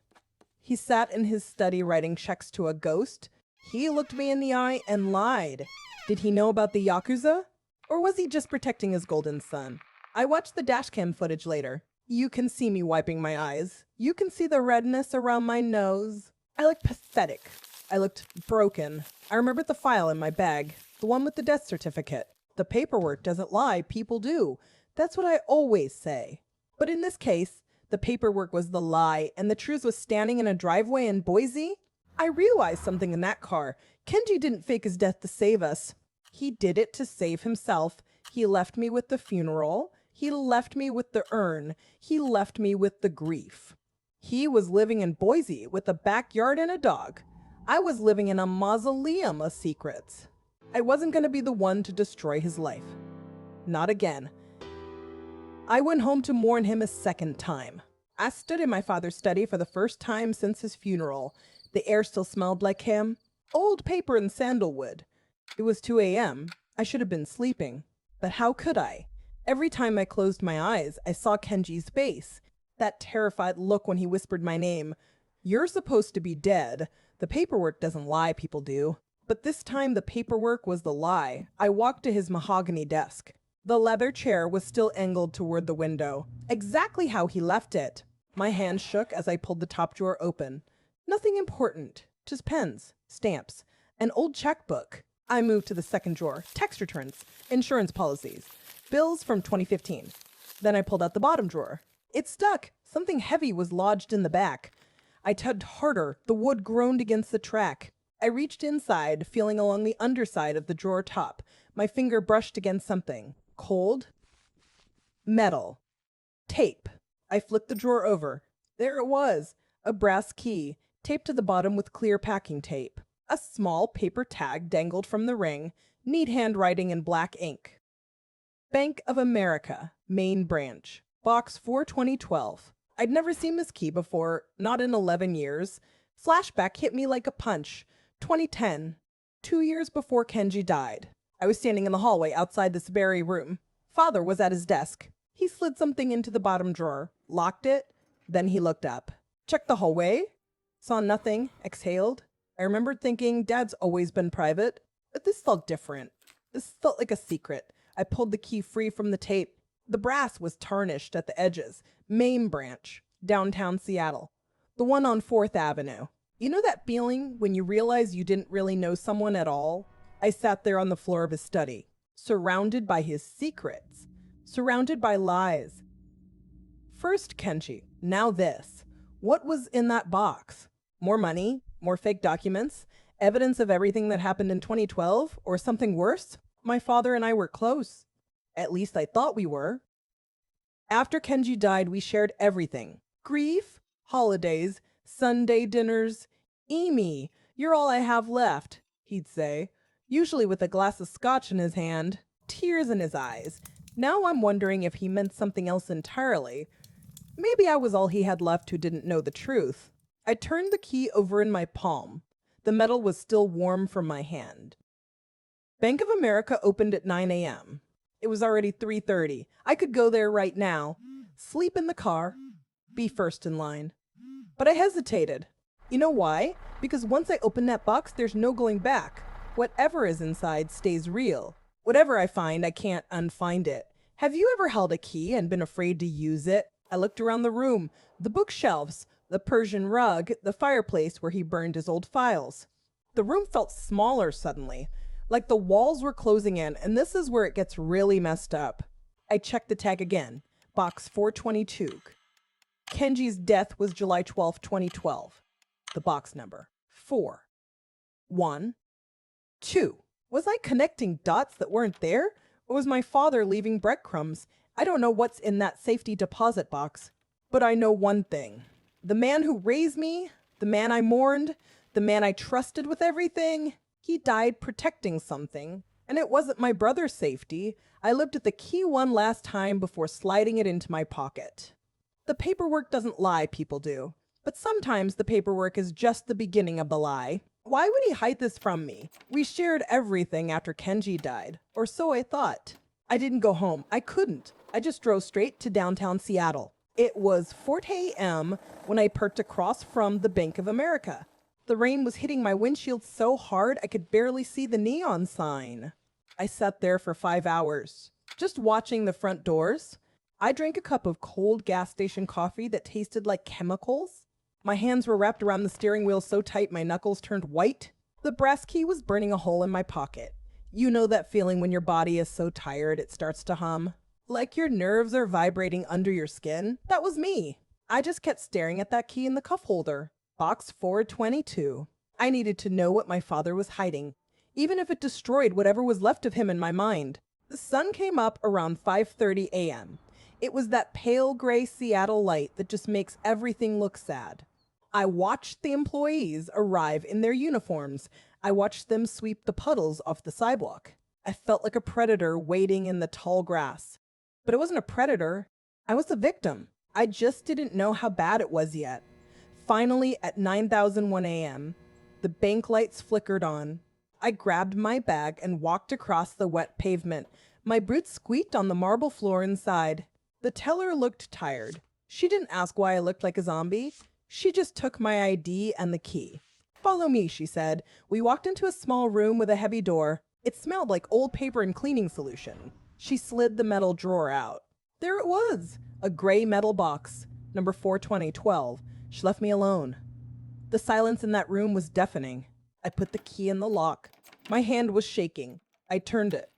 He sat in his study writing checks to a ghost. He looked me in the eye and lied. Did he know about the Yakuza? Or was he just protecting his golden son? I watched the dashcam footage later. You can see me wiping my eyes. You can see the redness around my nose. I looked pathetic. I looked broken. I remembered the file in my bag, the one with the death certificate. The paperwork doesn't lie, people do. That's what I always say. But in this case, the paperwork was the lie, and the truth was standing in a driveway in Boise. I realized something in that car. Kenji didn't fake his death to save us. He did it to save himself. He left me with the funeral. He left me with the urn. He left me with the grief. He was living in Boise with a backyard and a dog. I was living in a mausoleum of secrets. I wasn't going to be the one to destroy his life. Not again. I went home to mourn him a second time. I stood in my father's study for the first time since his funeral. The air still smelled like him. Old paper and sandalwood. It was 2 a.m. I should have been sleeping. But how could I? Every time I closed my eyes, I saw Kenji's face. That terrified look when he whispered my name. You're supposed to be dead. The paperwork doesn't lie, people do. But this time the paperwork was the lie. I walked to his mahogany desk. The leather chair was still angled toward the window, exactly how he left it. My hand shook as I pulled the top drawer open. Nothing important, just pens, stamps, an old checkbook. I moved to the second drawer, tax returns, insurance policies, bills from 2015. Then I pulled out the bottom drawer. It stuck. Something heavy was lodged in the back. I tugged harder. The wood groaned against the track. I reached inside, feeling along the underside of the drawer top. My finger brushed against something. Cold. Metal. Tape. I flipped the drawer over. There it was. A brass key, taped to the bottom with clear packing tape. A small paper tag dangled from the ring, neat handwriting in black ink. Bank of America, main branch. Box 42012. I'd never seen this key before, not in 11 years. Flashback hit me like a punch. 2010, 2 years before Kenji died. I was standing in the hallway outside this very room. Father was at his desk. He slid something into the bottom drawer, locked it, then he looked up. Check the hallway. Saw nothing, exhaled. I remembered thinking Dad's always been private, but this felt different. This felt like a secret. I pulled the key free from the tape. The brass was tarnished at the edges. Main branch, downtown Seattle. The one on 4th Avenue. You know that feeling when you realize you didn't really know someone at all? I sat there on the floor of his study, surrounded by his secrets, surrounded by lies. First Kenji, now this. What was in that box? More money? More fake documents? Evidence of everything that happened in 2012? Or something worse? My father and I were close. At least I thought we were. After Kenji died, we shared everything. Grief, holidays, Sunday dinners. Amy, you're all I have left, he'd say, usually with a glass of scotch in his hand, tears in his eyes. Now I'm wondering if he meant something else entirely. Maybe I was all he had left who didn't know the truth. I turned the key over in my palm. The metal was still warm from my hand. Bank of America opened at 9 a.m. It was already 3:30. I could go there right now, sleep in the car, be first in line. But I hesitated. You know why? Because once I open that box, there's no going back. Whatever is inside stays real. Whatever I find, I can't unfind it. Have you ever held a key and been afraid to use it? I looked around the room, the bookshelves, the Persian rug, the fireplace where he burned his old files. The room felt smaller suddenly, like the walls were closing in, and this is where it gets really messed up. I checked the tag again. Box 422. Kenji's death was July 12, 2012. The box number. 4. 1. 2. Was I connecting dots that weren't there? Or was my father leaving breadcrumbs? I don't know what's in that safety deposit box. But I know one thing. The man who raised me, the man I mourned, the man I trusted with everything, he died protecting something. And it wasn't my brother's safety. I looked at the key one last time before sliding it into my pocket. The paperwork doesn't lie, people do. But sometimes the paperwork is just the beginning of the lie. Why would he hide this from me? We shared everything after Kenji died, or so I thought. I didn't go home. I couldn't. I just drove straight to downtown Seattle. It was 4 a.m. when I parked across from the Bank of America. The rain was hitting my windshield so hard I could barely see the neon sign. I sat there for 5 hours, just watching the front doors. I drank a cup of cold gas station coffee that tasted like chemicals. My hands were wrapped around the steering wheel so tight my knuckles turned white. The brass key was burning a hole in my pocket. You know that feeling when your body is so tired it starts to hum? Like your nerves are vibrating under your skin? That was me. I just kept staring at that key in the cuff holder. Box 422. I needed to know what my father was hiding, even if it destroyed whatever was left of him in my mind. The sun came up around 5:30 a.m. It was that pale gray Seattle light that just makes everything look sad. I watched the employees arrive in their uniforms. I watched them sweep the puddles off the sidewalk. I felt like a predator waiting in the tall grass. But I wasn't a predator. I was the victim. I just didn't know how bad it was yet. Finally, at 9:01 a.m., the bank lights flickered on. I grabbed my bag and walked across the wet pavement. My boots squeaked on the marble floor inside. The teller looked tired. She didn't ask why I looked like a zombie. She just took my ID and the key. "Follow me," she said. We walked into a small room with a heavy door. It smelled like old paper and cleaning solution. She slid the metal drawer out. There it was, a gray metal box, number 42012. She left me alone. The silence in that room was deafening. I put the key in the lock. My hand was shaking. I turned it.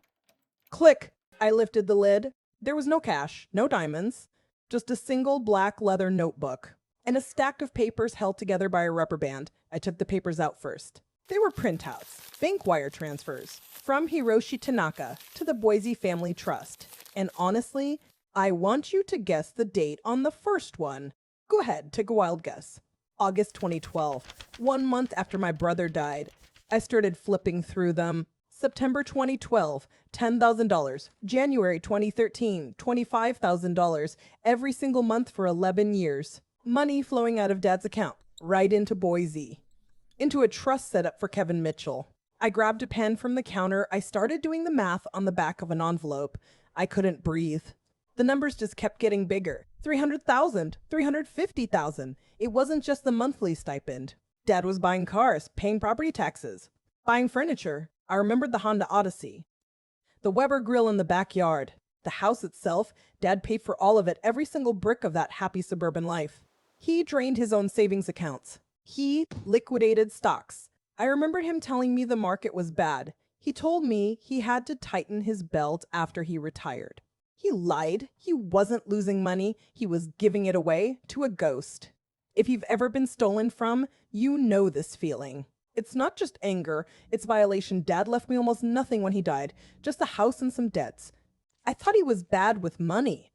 Click! I lifted the lid. There was no cash, no diamonds, just a single black leather notebook and a stack of papers held together by a rubber band. I took the papers out first. They were printouts, bank wire transfers, from Hiroshi Tanaka to the Boise Family Trust. And honestly, I want you to guess the date on the first one. Go ahead, take a wild guess. August 2012, 1 month after my brother died. I started flipping through them. September 2012, $10,000. January 2013, $25,000. Every single month for 11 years. Money flowing out of Dad's account, right into Boise. Into a trust setup for Kevin Mitchell. I grabbed a pen from the counter. I started doing the math on the back of an envelope. I couldn't breathe. The numbers just kept getting bigger. 300,000, 350,000. It wasn't just the monthly stipend. Dad was buying cars, paying property taxes, buying furniture. I remembered the Honda Odyssey, the Weber grill in the backyard, the house itself. Dad paid for all of it, every single brick of that happy suburban life. He drained his own savings accounts. He liquidated stocks. I remembered him telling me the market was bad. He told me he had to tighten his belt after he retired. He lied. He wasn't losing money. He was giving it away to a ghost. If you've ever been stolen from, you know this feeling. It's not just anger, it's violation. Dad left me almost nothing when he died, just a house and some debts. I thought he was bad with money.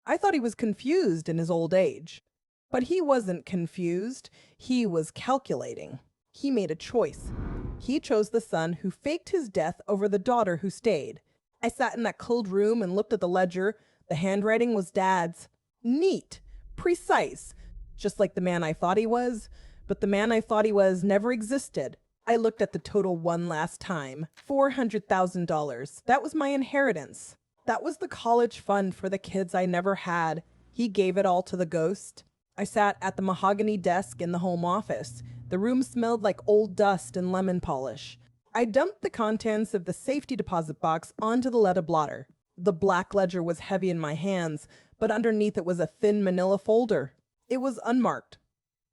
I thought he was confused in his old age. But he wasn't confused. He was calculating. He made a choice. He chose the son who faked his death over the daughter who stayed. I sat in that cold room and looked at the ledger. The handwriting was Dad's. Neat, precise, just like the man I thought he was. But the man I thought he was never existed. I looked at the total one last time. $400,000. That was my inheritance. That was the college fund for the kids I never had. He gave it all to the ghost. I sat at the mahogany desk in the home office. The room smelled like old dust and lemon polish. I dumped the contents of the safety deposit box onto the letter blotter. The black ledger was heavy in my hands, but underneath it was a thin manila folder. It was unmarked.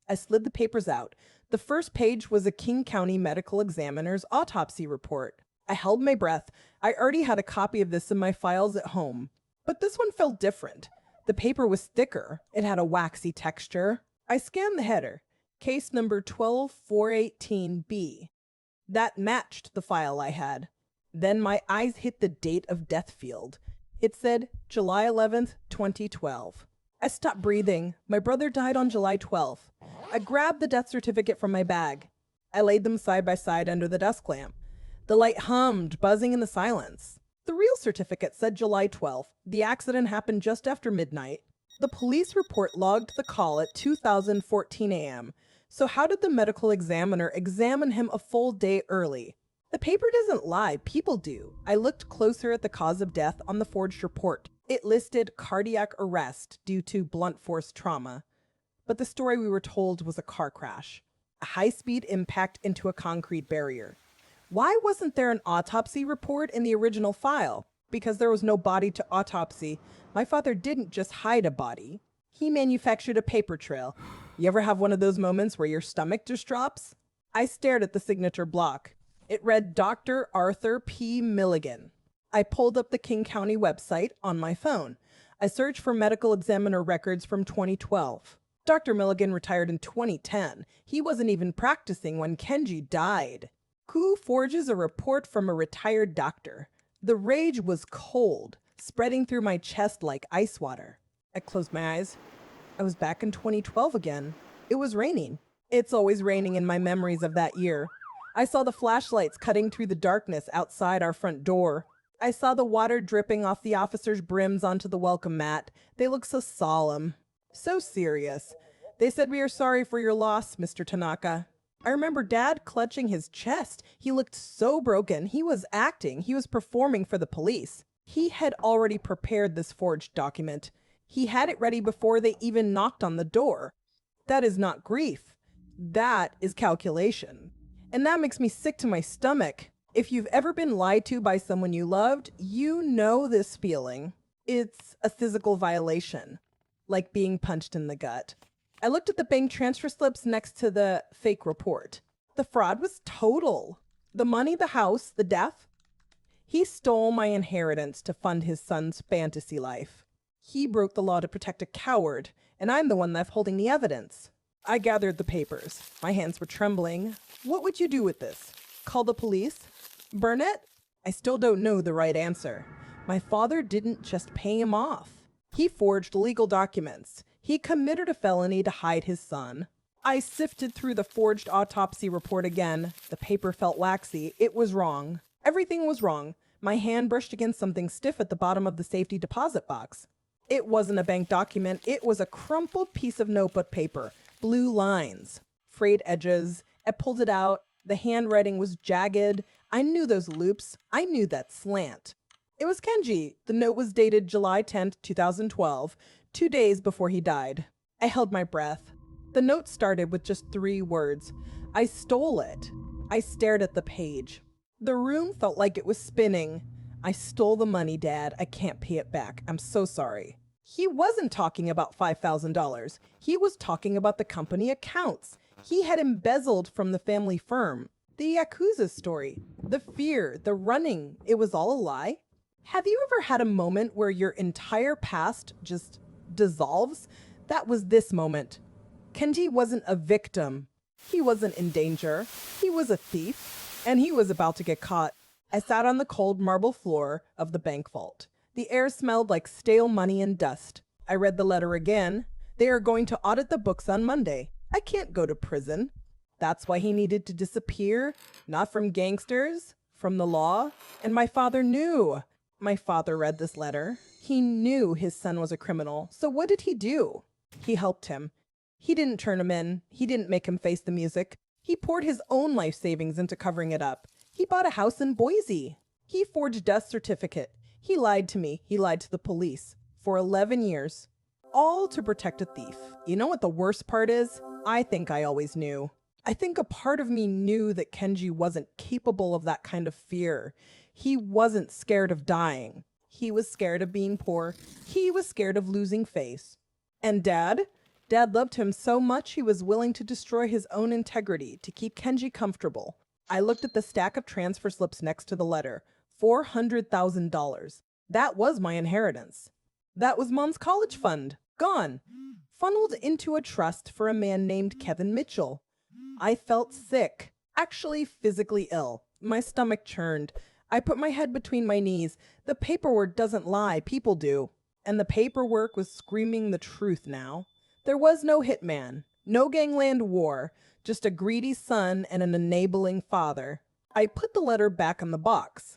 I slid the papers out. The first page was a King County medical examiner's autopsy report. I held my breath. I already had a copy of this in my files at home. But this one felt different. The paper was thicker. It had a waxy texture. I scanned the header. Case number 12418B. That matched the file I had. Then my eyes hit the date of death field. It said July 11th, 2012. I stopped breathing. My brother died on July 12th. I grabbed the death certificate from my bag. I laid them side by side under the desk lamp. The light hummed, buzzing in the silence. The real certificate said July 12th. The accident happened just after midnight. The police report logged the call at 2014 a.m. So how did the medical examiner examine him a full day early? The paper doesn't lie, people do. I looked closer at the cause of death on the forged report. It listed cardiac arrest due to blunt force trauma. But the story we were told was a car crash, a high-speed impact into a concrete barrier. Why wasn't there an autopsy report in the original file? Because there was no body to autopsy. My father didn't just hide a body. He manufactured a paper trail. You ever have one of those moments where your stomach just drops? I stared at the signature block. It read Dr. Arthur P. Milligan. I pulled up the King County website on my phone. I searched for medical examiner records from 2012. Dr. Milligan retired in 2010. He wasn't even practicing when Kenji died. Who forges a report from a retired doctor? The rage was cold, spreading through my chest like ice water. I closed my eyes. I was back in 2012 again. It was raining. It's always raining in my memories of that year. I saw the flashlights cutting through the darkness outside our front door. I saw the water dripping off the officers' brims onto the welcome mat. They looked so solemn. So serious. They said, "We are sorry for your loss, Mr. Tanaka." I remember Dad clutching his chest. He looked so broken. He was acting. He was performing for the police. He had already prepared this forged document. He had it ready before they even knocked on the door. That is not grief. That is calculation. And that makes me sick to my stomach. If you've ever been lied to by someone you loved, you know this feeling. It's a physical violation, like being punched in the gut. I looked at the bank transfer slips next to the fake report. The fraud was total. The money, the house, the death. He stole my inheritance to fund his son's fantasy life. He broke the law to protect a coward, and I'm the one left holding the evidence. I gathered the papers. My hands were trembling. What would you do with this? Call the police? Burn it? I still don't know the right answer. My father didn't just pay him off. He forged legal documents. He committed a felony to hide his son. I sifted through the forged autopsy report again. The paper felt waxy. It was wrong. Everything was wrong. My hand brushed against something stiff at the bottom of the safety deposit box. It wasn't a bank document. It was a crumpled piece of notebook paper. Blue lines. Frayed edges. I pulled it out. The handwriting was jagged. I knew those loops. I knew that slant. It was Kenji. The note was dated July 10th, 2012, 2 days before he died. I held my breath. The note started with just 3 words. I stole it. I stared at the page. The room felt like it was spinning. I stole the money, Dad. I can't pay it back. I'm so sorry. He wasn't talking about $5,000. He was talking about the company accounts. He had embezzled from the family firm. The Yakuza story, the fear, the running, it was all a lie. Have you ever had a moment where your entire past just dissolves? That was this moment. Kenji wasn't a victim. He wasn't in danger. He was a thief, and he was about to get caught. I sat on the cold marble floor of the bank vault. The air smelled like stale money and dust. I read the letter again. They are going to audit the books on Monday. I can't go to prison. That's why he needed to disappear, not from gangsters, from the law. And my father knew. My father read this letter. He knew his son was a criminal. So what did he do? He helped him. He didn't turn him in. He didn't make him face the music. He poured his own life savings into covering it up. He bought a house in Boise. He forged a death certificate. He lied to me. He lied to the police. For 11 years. All to protect a thief. You know what the worst part is? I think I always knew. I think a part of me knew that Kenji wasn't capable of that kind of fear. He wasn't scared of dying. He was scared of being poor. He was scared of losing face. And Dad? Dad loved him so much he was willing to destroy his own integrity to keep Kenji comfortable. I looked at the stack of transfer slips next to the letter. $400,000. That was my inheritance. That was Mom's college fund. Gone. Funneled into a trust for a man named Kevin Mitchell. I felt sick. Actually physically ill. My stomach churned. I put my head between my knees. The paperwork doesn't lie, people do. And the paperwork was screaming the truth now. There was no hitman, no gangland war, just a greedy son and an enabling father. I put the letter back in the box.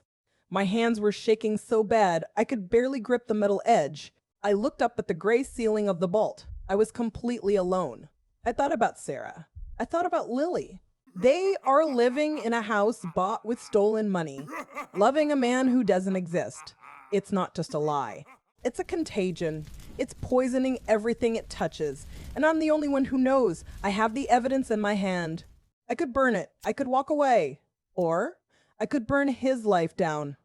My hands were shaking so bad I could barely grip the metal edge. I looked up at the gray ceiling of the vault. I was completely alone. I thought about Sarah. I thought about Lily. They are living in a house bought with stolen money, loving a man who doesn't exist. It's not just a lie. It's a contagion. It's poisoning everything it touches. And I'm the only one who knows. I have the evidence in my hand. I could burn it. I could walk away. Or I could burn his life down.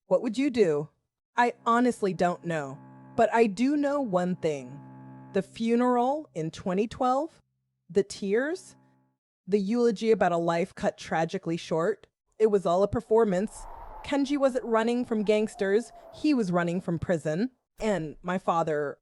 What would you do? I honestly don't know. But I do know one thing. The funeral in 2012, the tears, the eulogy about a life cut tragically short, it was all a performance. Kenji wasn't running from gangsters. He was running from prison. And my father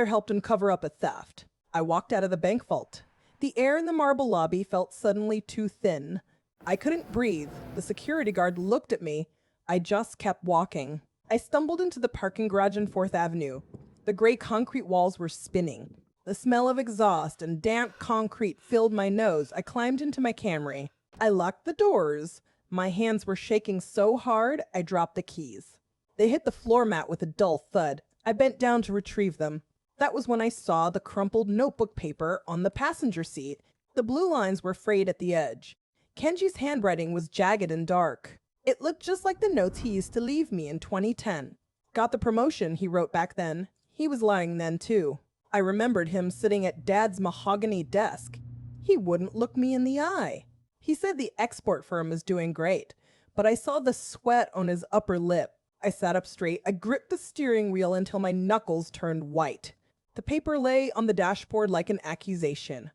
helped him cover up a theft. I walked out of the bank vault. The air in the marble lobby felt suddenly too thin. I couldn't breathe. The security guard looked at me. I just kept walking. I stumbled into the parking garage on 4th Avenue. The gray concrete walls were spinning. The smell of exhaust and damp concrete filled my nose. I climbed into my Camry. I locked the doors. My hands were shaking so hard, I dropped the keys. They hit the floor mat with a dull thud. I bent down to retrieve them. That was when I saw the crumpled notebook paper on the passenger seat. The blue lines were frayed at the edge. Kenji's handwriting was jagged and dark. It looked just like the notes he used to leave me in 2010. Got the promotion, he wrote back then. He was lying then, too. I remembered him sitting at Dad's mahogany desk. He wouldn't look me in the eye. He said the export firm was doing great, but I saw the sweat on his upper lip. I sat up straight. I gripped the steering wheel until my knuckles turned white. The paper lay on the dashboard like an accusation.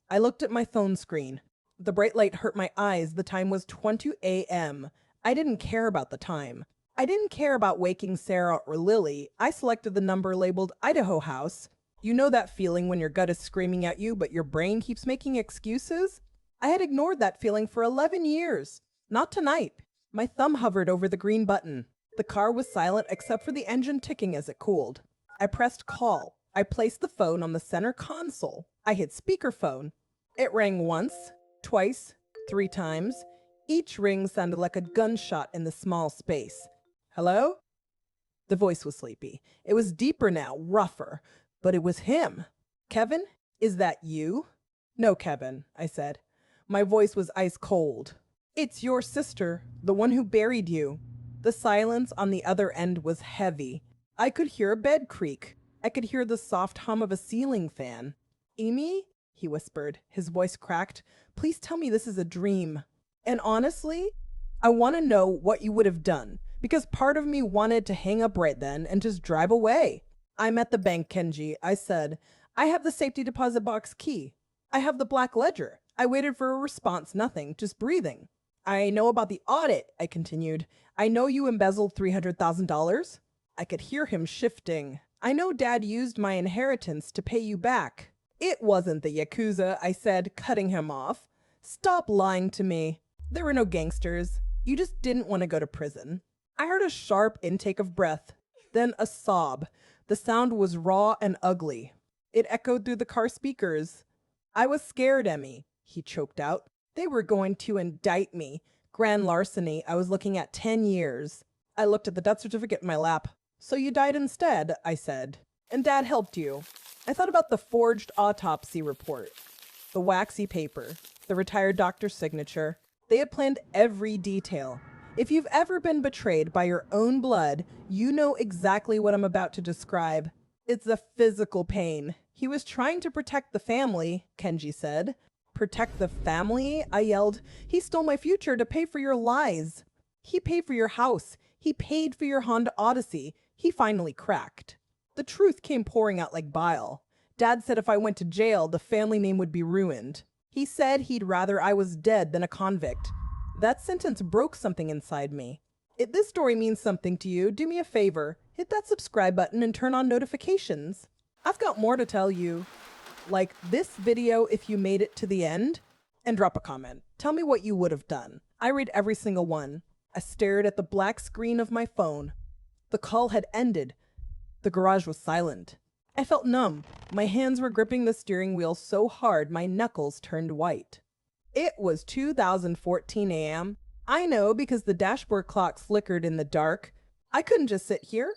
I looked at my phone screen. The bright light hurt my eyes. The time was 20 a.m. I didn't care about the time. I didn't care about waking Sarah or Lily. I selected the number labeled Idaho House. You know that feeling when your gut is screaming at you, but your brain keeps making excuses? I had ignored that feeling for 11 years. Not tonight. My thumb hovered over the green button. The car was silent except for the engine ticking as it cooled. I pressed call. I placed the phone on the center console. I hit speakerphone. It rang once, twice, 3 times. Each ring sounded like a gunshot in the small space. Hello? The voice was sleepy. It was deeper now, rougher. But it was him. Kevin, is that you? No, Kevin, I said. My voice was ice cold. It's your sister, the one who buried you. The silence on the other end was heavy. I could hear a bed creak. I could hear the soft hum of a ceiling fan. "Amy?" he whispered, his voice cracked. "Please tell me this is a dream. And honestly, I want to know what you would have done, because part of me wanted to hang up right then and just drive away." "I'm at the bank, Kenji," I said. "I have the safety deposit box key. I have the black ledger." I waited for a response, nothing, just breathing. "I know about the audit," I continued. "I know you embezzled $300,000. I could hear him shifting. "I know Dad used my inheritance to pay you back." "It wasn't the Yakuza," I said, cutting him off. "Stop lying to me. There were no gangsters. You just didn't want to go to prison." I heard a sharp intake of breath, then a sob. The sound was raw and ugly. It echoed through the car speakers. "I was scared, Emmy," he choked out. "They were going to indict me. Grand larceny. I was looking at 10 years. I looked at the death certificate in my lap. "So you died instead," I said. "And Dad helped you." I thought about the forged autopsy report, the waxy paper, the retired doctor's signature. They had planned every detail. If you've ever been betrayed by your own blood, you know exactly what I'm about to describe. It's a physical pain. "He was trying to protect the family," Kenji said. "Protect the family?" I yelled. "He stole my future to pay for your lies. He paid for your house. He paid for your Honda Odyssey." He finally cracked. The truth came pouring out like bile. Dad said if I went to jail, the family name would be ruined. He said he'd rather I was dead than a convict. That sentence broke something inside me. If this story means something to you, do me a favor. Hit that subscribe button and turn on notifications. I've got more to tell you. Like this video if you made it to the end. And drop a comment. Tell me what you would have done. I read every single one. I stared at the black screen of my phone. The call had ended. The garage was silent. I felt numb. My hands were gripping the steering wheel so hard my knuckles turned white. It was 2014 a.m. I know because the dashboard clock flickered in the dark. I couldn't just sit here.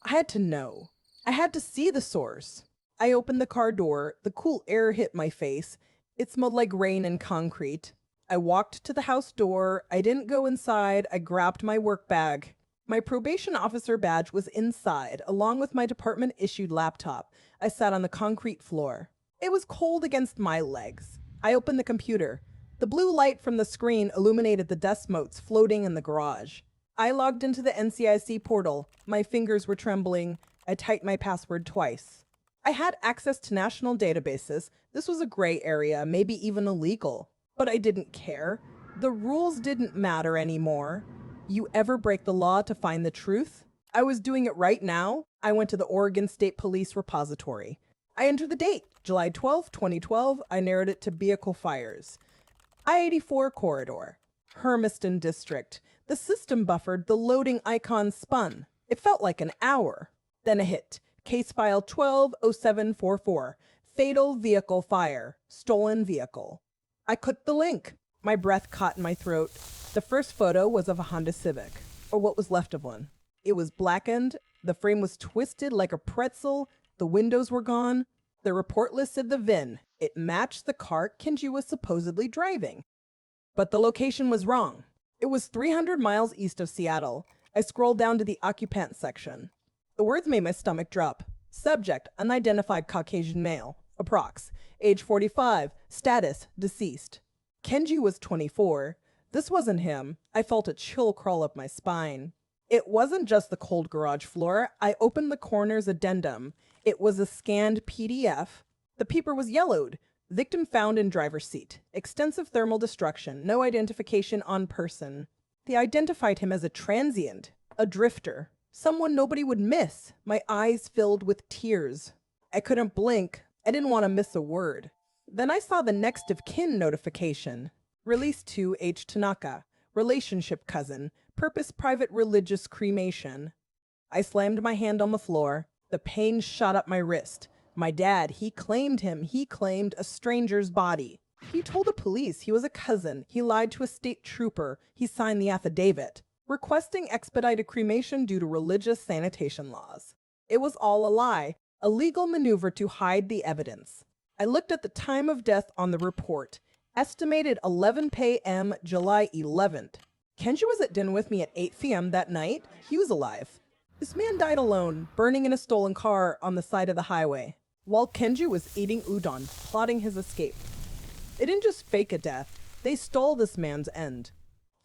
I had to know. I had to see the source. I opened the car door. The cool air hit my face. It smelled like rain and concrete. I walked to the house door. I didn't go inside. I grabbed my work bag. My probation officer badge was inside, along with my department-issued laptop. I sat on the concrete floor. It was cold against my legs. I opened the computer. The blue light from the screen illuminated the desk notes floating in the garage. I logged into the NCIC portal. My fingers were trembling. I typed my password twice. I had access to national databases. This was a gray area, maybe even illegal. But I didn't care. The rules didn't matter anymore. You ever break the law to find the truth? I was doing it right now. I went to the Oregon State Police repository. I entered the date, July 12, 2012. I narrowed it to vehicle fires. I-84 corridor, Hermiston District. The system buffered, the loading icon spun. It felt like an hour. Then a hit, case file 120744, fatal vehicle fire, stolen vehicle. I clicked the link. My breath caught in my throat. The first photo was of a Honda Civic, or what was left of one. It was blackened, the frame was twisted like a pretzel, the windows were gone. The report listed the VIN. It matched the car Kenji was supposedly driving. But the location was wrong. It was 300 miles east of Seattle. I scrolled down to the occupant section. The words made my stomach drop. Subject, unidentified Caucasian male, approx. Age 45, status, deceased. Kenji was 24. This wasn't him. I felt a chill crawl up my spine. It wasn't just the cold garage floor. I opened the coroner's addendum. It was a scanned PDF. The paper was yellowed. Victim found in driver's seat. Extensive thermal destruction. No identification on person. They identified him as a transient, a drifter, someone nobody would miss. My eyes filled with tears. I couldn't blink. I didn't want to miss a word. Then I saw the next of kin notification. Released to H. Tanaka, relationship cousin, purpose private religious cremation. I slammed my hand on the floor. The pain shot up my wrist. My dad, he claimed him. He claimed a stranger's body. He told the police he was a cousin. He lied to a state trooper. He signed the affidavit, requesting expedited cremation due to religious sanitation laws. It was all a lie, a legal maneuver to hide the evidence. I looked at the time of death on the report. Estimated 11 p.m. July 11th. Kenji was at dinner with me at 8 p.m. that night. He was alive. This man died alone, burning in a stolen car on the side of the highway, while Kenji was eating udon, plotting his escape. They didn't just fake a death, they stole this man's end.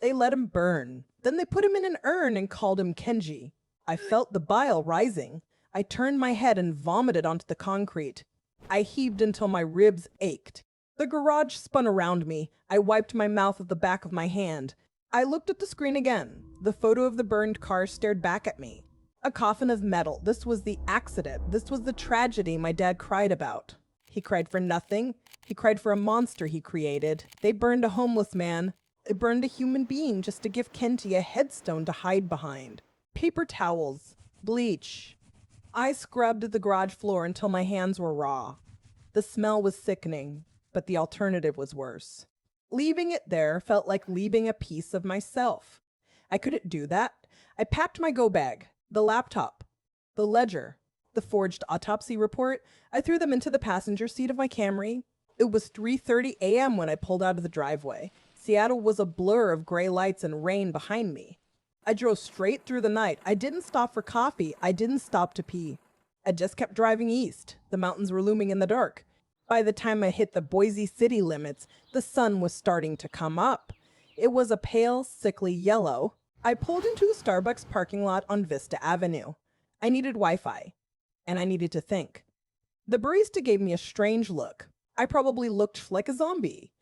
They let him burn. Then they put him in an urn and called him Kenji. I felt the bile rising. I turned my head and vomited onto the concrete. I heaved until my ribs ached. The garage spun around me. I wiped my mouth with the back of my hand. I looked at the screen again. The photo of the burned car stared back at me. A coffin of metal. This was the accident. This was the tragedy my dad cried about. He cried for nothing. He cried for a monster he created. They burned a homeless man. They burned a human being just to give Kenji a headstone to hide behind. Paper towels. Bleach. I scrubbed the garage floor until my hands were raw. The smell was sickening, but the alternative was worse. Leaving it there felt like leaving a piece of myself. I couldn't do that. I packed my go bag, the laptop, the ledger, the forged autopsy report. I threw them into the passenger seat of my Camry. It was 3:30 a.m. when I pulled out of the driveway. Seattle was a blur of gray lights and rain behind me. I drove straight through the night. I didn't stop for coffee. I didn't stop to pee. I just kept driving east. The mountains were looming in the dark. By the time I hit the Boise city limits, the sun was starting to come up. It was a pale, sickly yellow. I pulled into a Starbucks parking lot on Vista Avenue. I needed Wi-Fi, and I needed to think. The barista gave me a strange look. I probably looked like a zombie.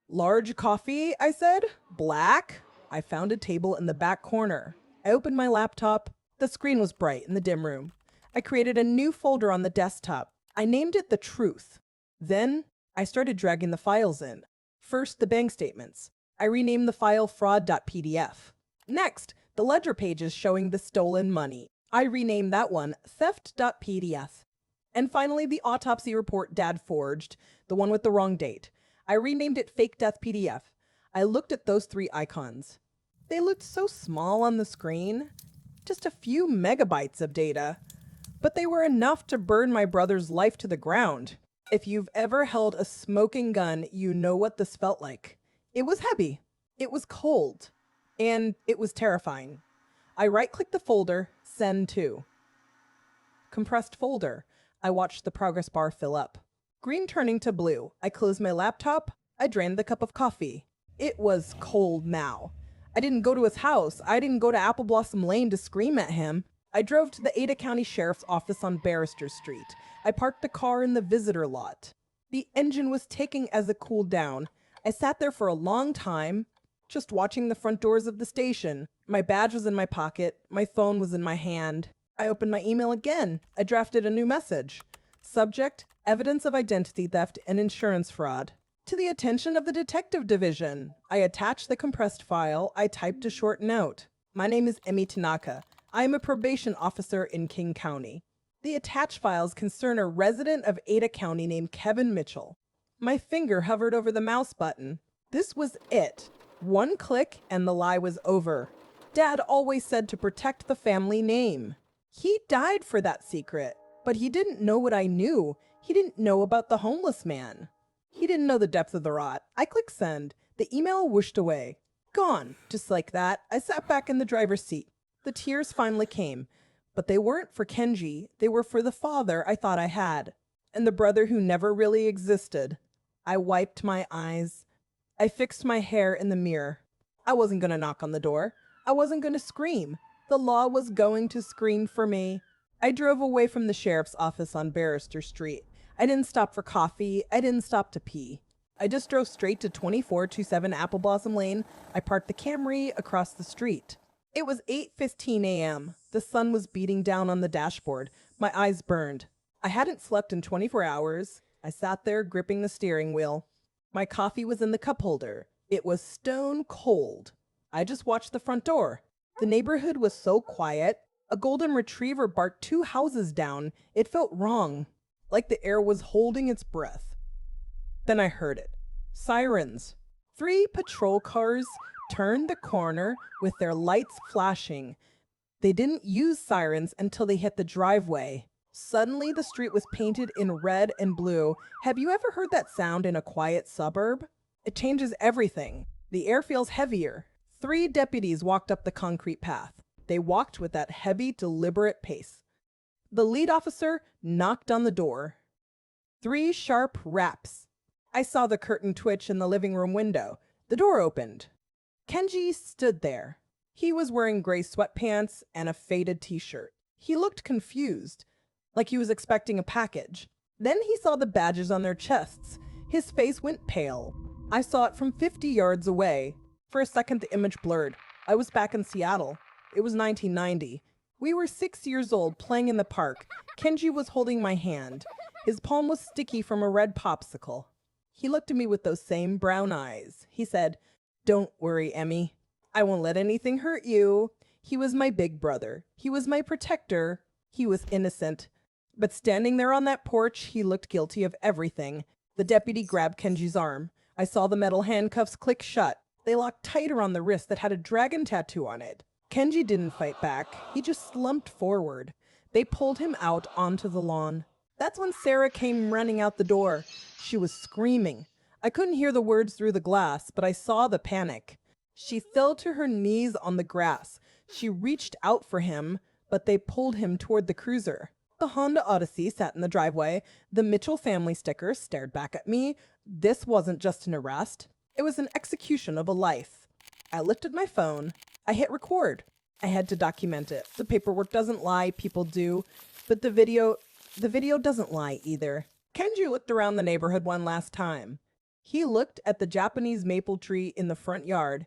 Large coffee, I said. Black? I found a table in the back corner. I opened my laptop. The screen was bright in the dim room. I created a new folder on the desktop. I named it The Truth. Then I started dragging the files in. First, the bank statements. I renamed the file fraud.pdf. Next, the ledger pages showing the stolen money. I renamed that one theft.pdf. And finally, the autopsy report Dad forged, the one with the wrong date. I renamed it fake death PDF. I looked at those 3 icons. They looked so small on the screen. Just a few megabytes of data. But they were enough to burn my brother's life to the ground. If you've ever held a smoking gun, you know what this felt like. It was heavy. It was cold. And it was terrifying. I right-clicked the folder, send to. Compressed folder. I watched the progress bar fill up. Green turning to blue. I closed my laptop. I drained the cup of coffee. It was cold now. I didn't go to his house. I didn't go to Apple Blossom Lane to scream at him. I drove to the Ada County Sheriff's Office on Barrister Street. I parked the car in the visitor lot. The engine was ticking as it cooled down. I sat there for a long time, just watching the front doors of the station. My badge was in my pocket. My phone was in my hand. I opened my email again. I drafted a new message. Subject, evidence of identity theft and insurance fraud. To the attention of the detective division. I attached the compressed file. I typed a short note. My name is Emi Tanaka. I am a probation officer in King County. The attached files concern a resident of Ada County named Kevin Mitchell. My finger hovered over the mouse button. This was it. One click and the lie was over. Dad always said to protect the family name. He died for that secret, but he didn't know what I knew. He didn't know about the homeless man. He didn't know the depth of the rot. I clicked send. The email whooshed away. Gone. Just like that, I sat back in the driver's seat. The tears finally came, but they weren't for Kenji. They were for the father I thought I had, and the brother who never really existed. I wiped my eyes. I fixed my hair in the mirror. I wasn't going to knock on the door. I wasn't going to scream. The law was going to scream for me. I drove away from the sheriff's office on Barrister Street. I didn't stop for coffee. I didn't stop to pee. I just drove straight to 2427 Apple Blossom Lane. I parked the Camry across the street. It was 8:15 a.m. The sun was beating down on the dashboard. My eyes burned. I hadn't slept in 24 hours. I sat there gripping the steering wheel. My coffee was in the cup holder. It was stone cold. I just watched the front door. The neighborhood was so quiet. A golden retriever barked 2 houses down. It felt wrong, like the air was holding its breath. Then I heard it. Sirens. 3 patrol cars turned the corner with their lights flashing. They didn't use sirens until they hit the driveway. Suddenly, the street was painted in red and blue. Have you ever heard that sound in a quiet suburb? It changes everything. The air feels heavier, 3 deputies walked up the concrete path. They walked with that heavy, deliberate pace. The lead officer knocked on the door. 3 sharp raps. I saw the curtain twitch in the living room window. The door opened. Kenji stood there. He was wearing gray sweatpants and a faded t-shirt. He looked confused, like he was expecting a package. Then he saw the badges on their chests. His face went pale. I saw it from 50 yards away. For a second, the image blurred. I was back in Seattle. It was 1990. We were 6 years old, playing in the park. Kenji was holding my hand. His palm was sticky from a red popsicle. He looked at me with those same brown eyes. He said, "Don't worry, Emmy. I won't let anything hurt you." He was my big brother. He was my protector. He was innocent. But standing there on that porch, he looked guilty of everything. The deputy grabbed Kenji's arm. I saw the metal handcuffs click shut. They locked tighter on the wrist that had a dragon tattoo on it. Kenji didn't fight back. He just slumped forward. They pulled him out onto the lawn. That's when Sarah came running out the door. She was screaming. I couldn't hear the words through the glass, but I saw the panic. She fell to her knees on the grass. She reached out for him, but they pulled him toward the cruiser. The Honda Odyssey sat in the driveway. The Mitchell family sticker stared back at me. This wasn't just an arrest. It was an execution of a life. I lifted my phone. I hit record. I had to document it. The paperwork doesn't lie, people do. But the video doesn't lie either. Kenji looked around the neighborhood one last time. He looked at the Japanese maple tree in the front yard.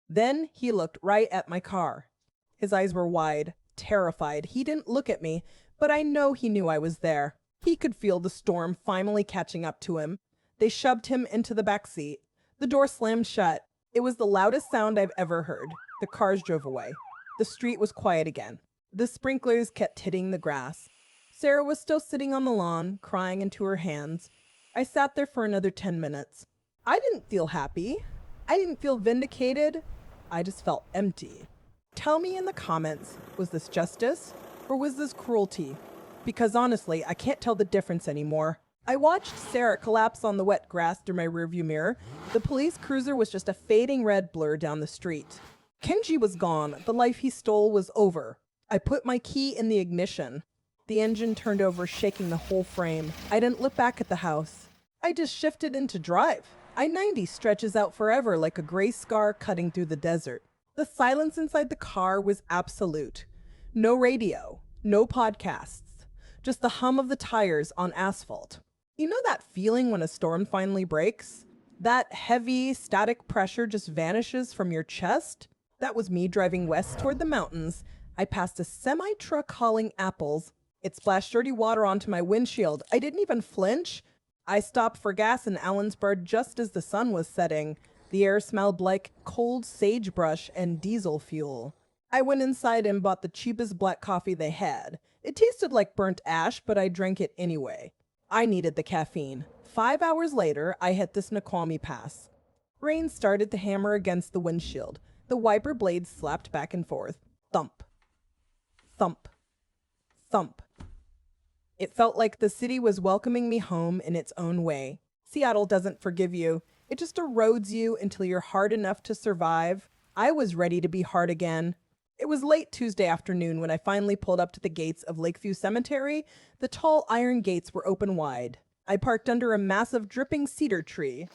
Then he looked right at my car. His eyes were wide, terrified. He didn't look at me, but I know he knew I was there. He could feel the storm finally catching up to him. They shoved him into the back seat. The door slammed shut. It was the loudest sound I've ever heard. The cars drove away. The street was quiet again. The sprinklers kept hitting the grass. Sarah was still sitting on the lawn, crying into her hands. I sat there for another 10 minutes. I didn't feel happy. I didn't feel vindicated. I just felt empty. Tell me in the comments, was this justice or was this cruelty? Because honestly, I can't tell the difference anymore. I watched Sarah collapse on the wet grass through my rearview mirror. The police cruiser was just a fading red blur down the street. Kenji was gone. The life he stole was over. I put my key in the ignition. The engine turned over, shaking the whole frame. I didn't look back at the house. I just shifted into drive. I-90 stretches out forever like a gray scar cutting through the desert. The silence inside the car was absolute. No radio, no podcasts, just the hum of the tires on asphalt. You know that feeling when a storm finally breaks? That heavy, static pressure just vanishes from your chest? That was me driving west toward the mountains. I passed a semi-truck hauling apples. It splashed dirty water onto my windshield. I didn't even flinch. I stopped for gas in Allensburg just as the sun was setting. The air smelled like cold sagebrush and diesel fuel. I went inside and bought the cheapest black coffee they had. It tasted like burnt ash, but I drank it anyway. I needed the caffeine. 5 hours later, I hit the Snoqualmie Pass. Rain started to hammer against the windshield. The wiper blades slapped back and forth. Thump. Thump. Thump. It felt like the city was welcoming me home in its own way. Seattle doesn't forgive you. It just erodes you until you're hard enough to survive. I was ready to be hard again. It was late Tuesday afternoon when I finally pulled up to the gates of Lakeview Cemetery. The tall iron gates were open wide. I parked under a massive dripping cedar tree.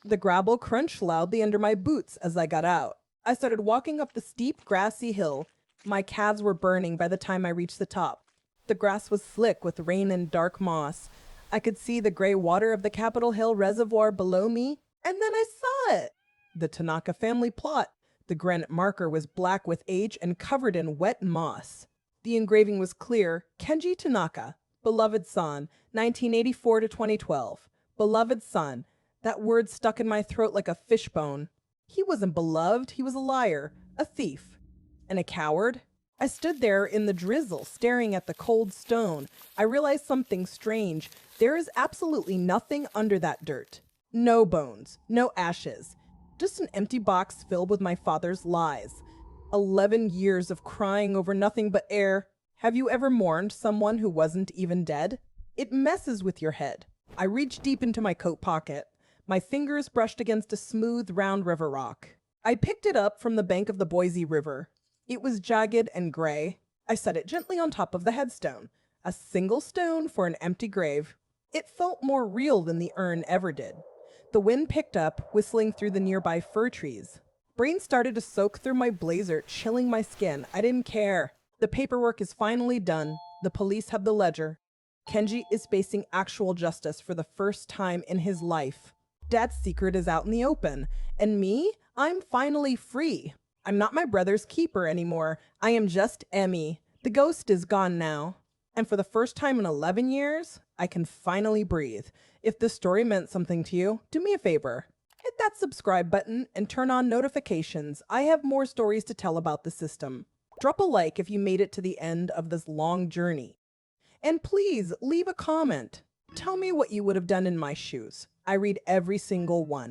The gravel crunched loudly under my boots as I got out. I started walking up the steep, grassy hill. My calves were burning by the time I reached the top. The grass was slick with rain and dark moss. I could see the gray water of the Capitol Hill Reservoir below me, and then I saw it. The Tanaka family plot. The granite marker was black with age and covered in wet moss. The engraving was clear: Kenji Tanaka, beloved son, 1984 to 2012. Beloved son. That word stuck in my throat like a fishbone. He wasn't beloved, he was a liar, a thief, and a coward. I stood there in the drizzle, staring at the cold stone. I realized something strange. There is absolutely nothing under that dirt. No bones, no ashes. Just an empty box filled with my father's lies. 11 years of crying over nothing but air. Have you ever mourned someone who wasn't even dead? It messes with your head. I reached deep into my coat pocket. My fingers brushed against a smooth, round river rock. I picked it up from the bank of the Boise River. It was jagged and gray. I set it gently on top of the headstone, a single stone for an empty grave. It felt more real than the urn ever did. The wind picked up, whistling through the nearby fir trees. Brain started to soak through my blazer, chilling my skin. I didn't care. The paperwork is finally done. The police have the ledger. Kenji is facing actual justice for the first time in his life. Dad's secret is out in the open. And me? I'm finally free. I'm not my brother's keeper anymore. I am just Emmy. The ghost is gone now. And for the first time in 11 years, I can finally breathe. If this story meant something to you, do me a favor. Hit that subscribe button and turn on notifications. I have more stories to tell about the system. Drop a like if you made it to the end of this long journey. And please leave a comment. Tell me what you would have done in my shoes. I read every single one.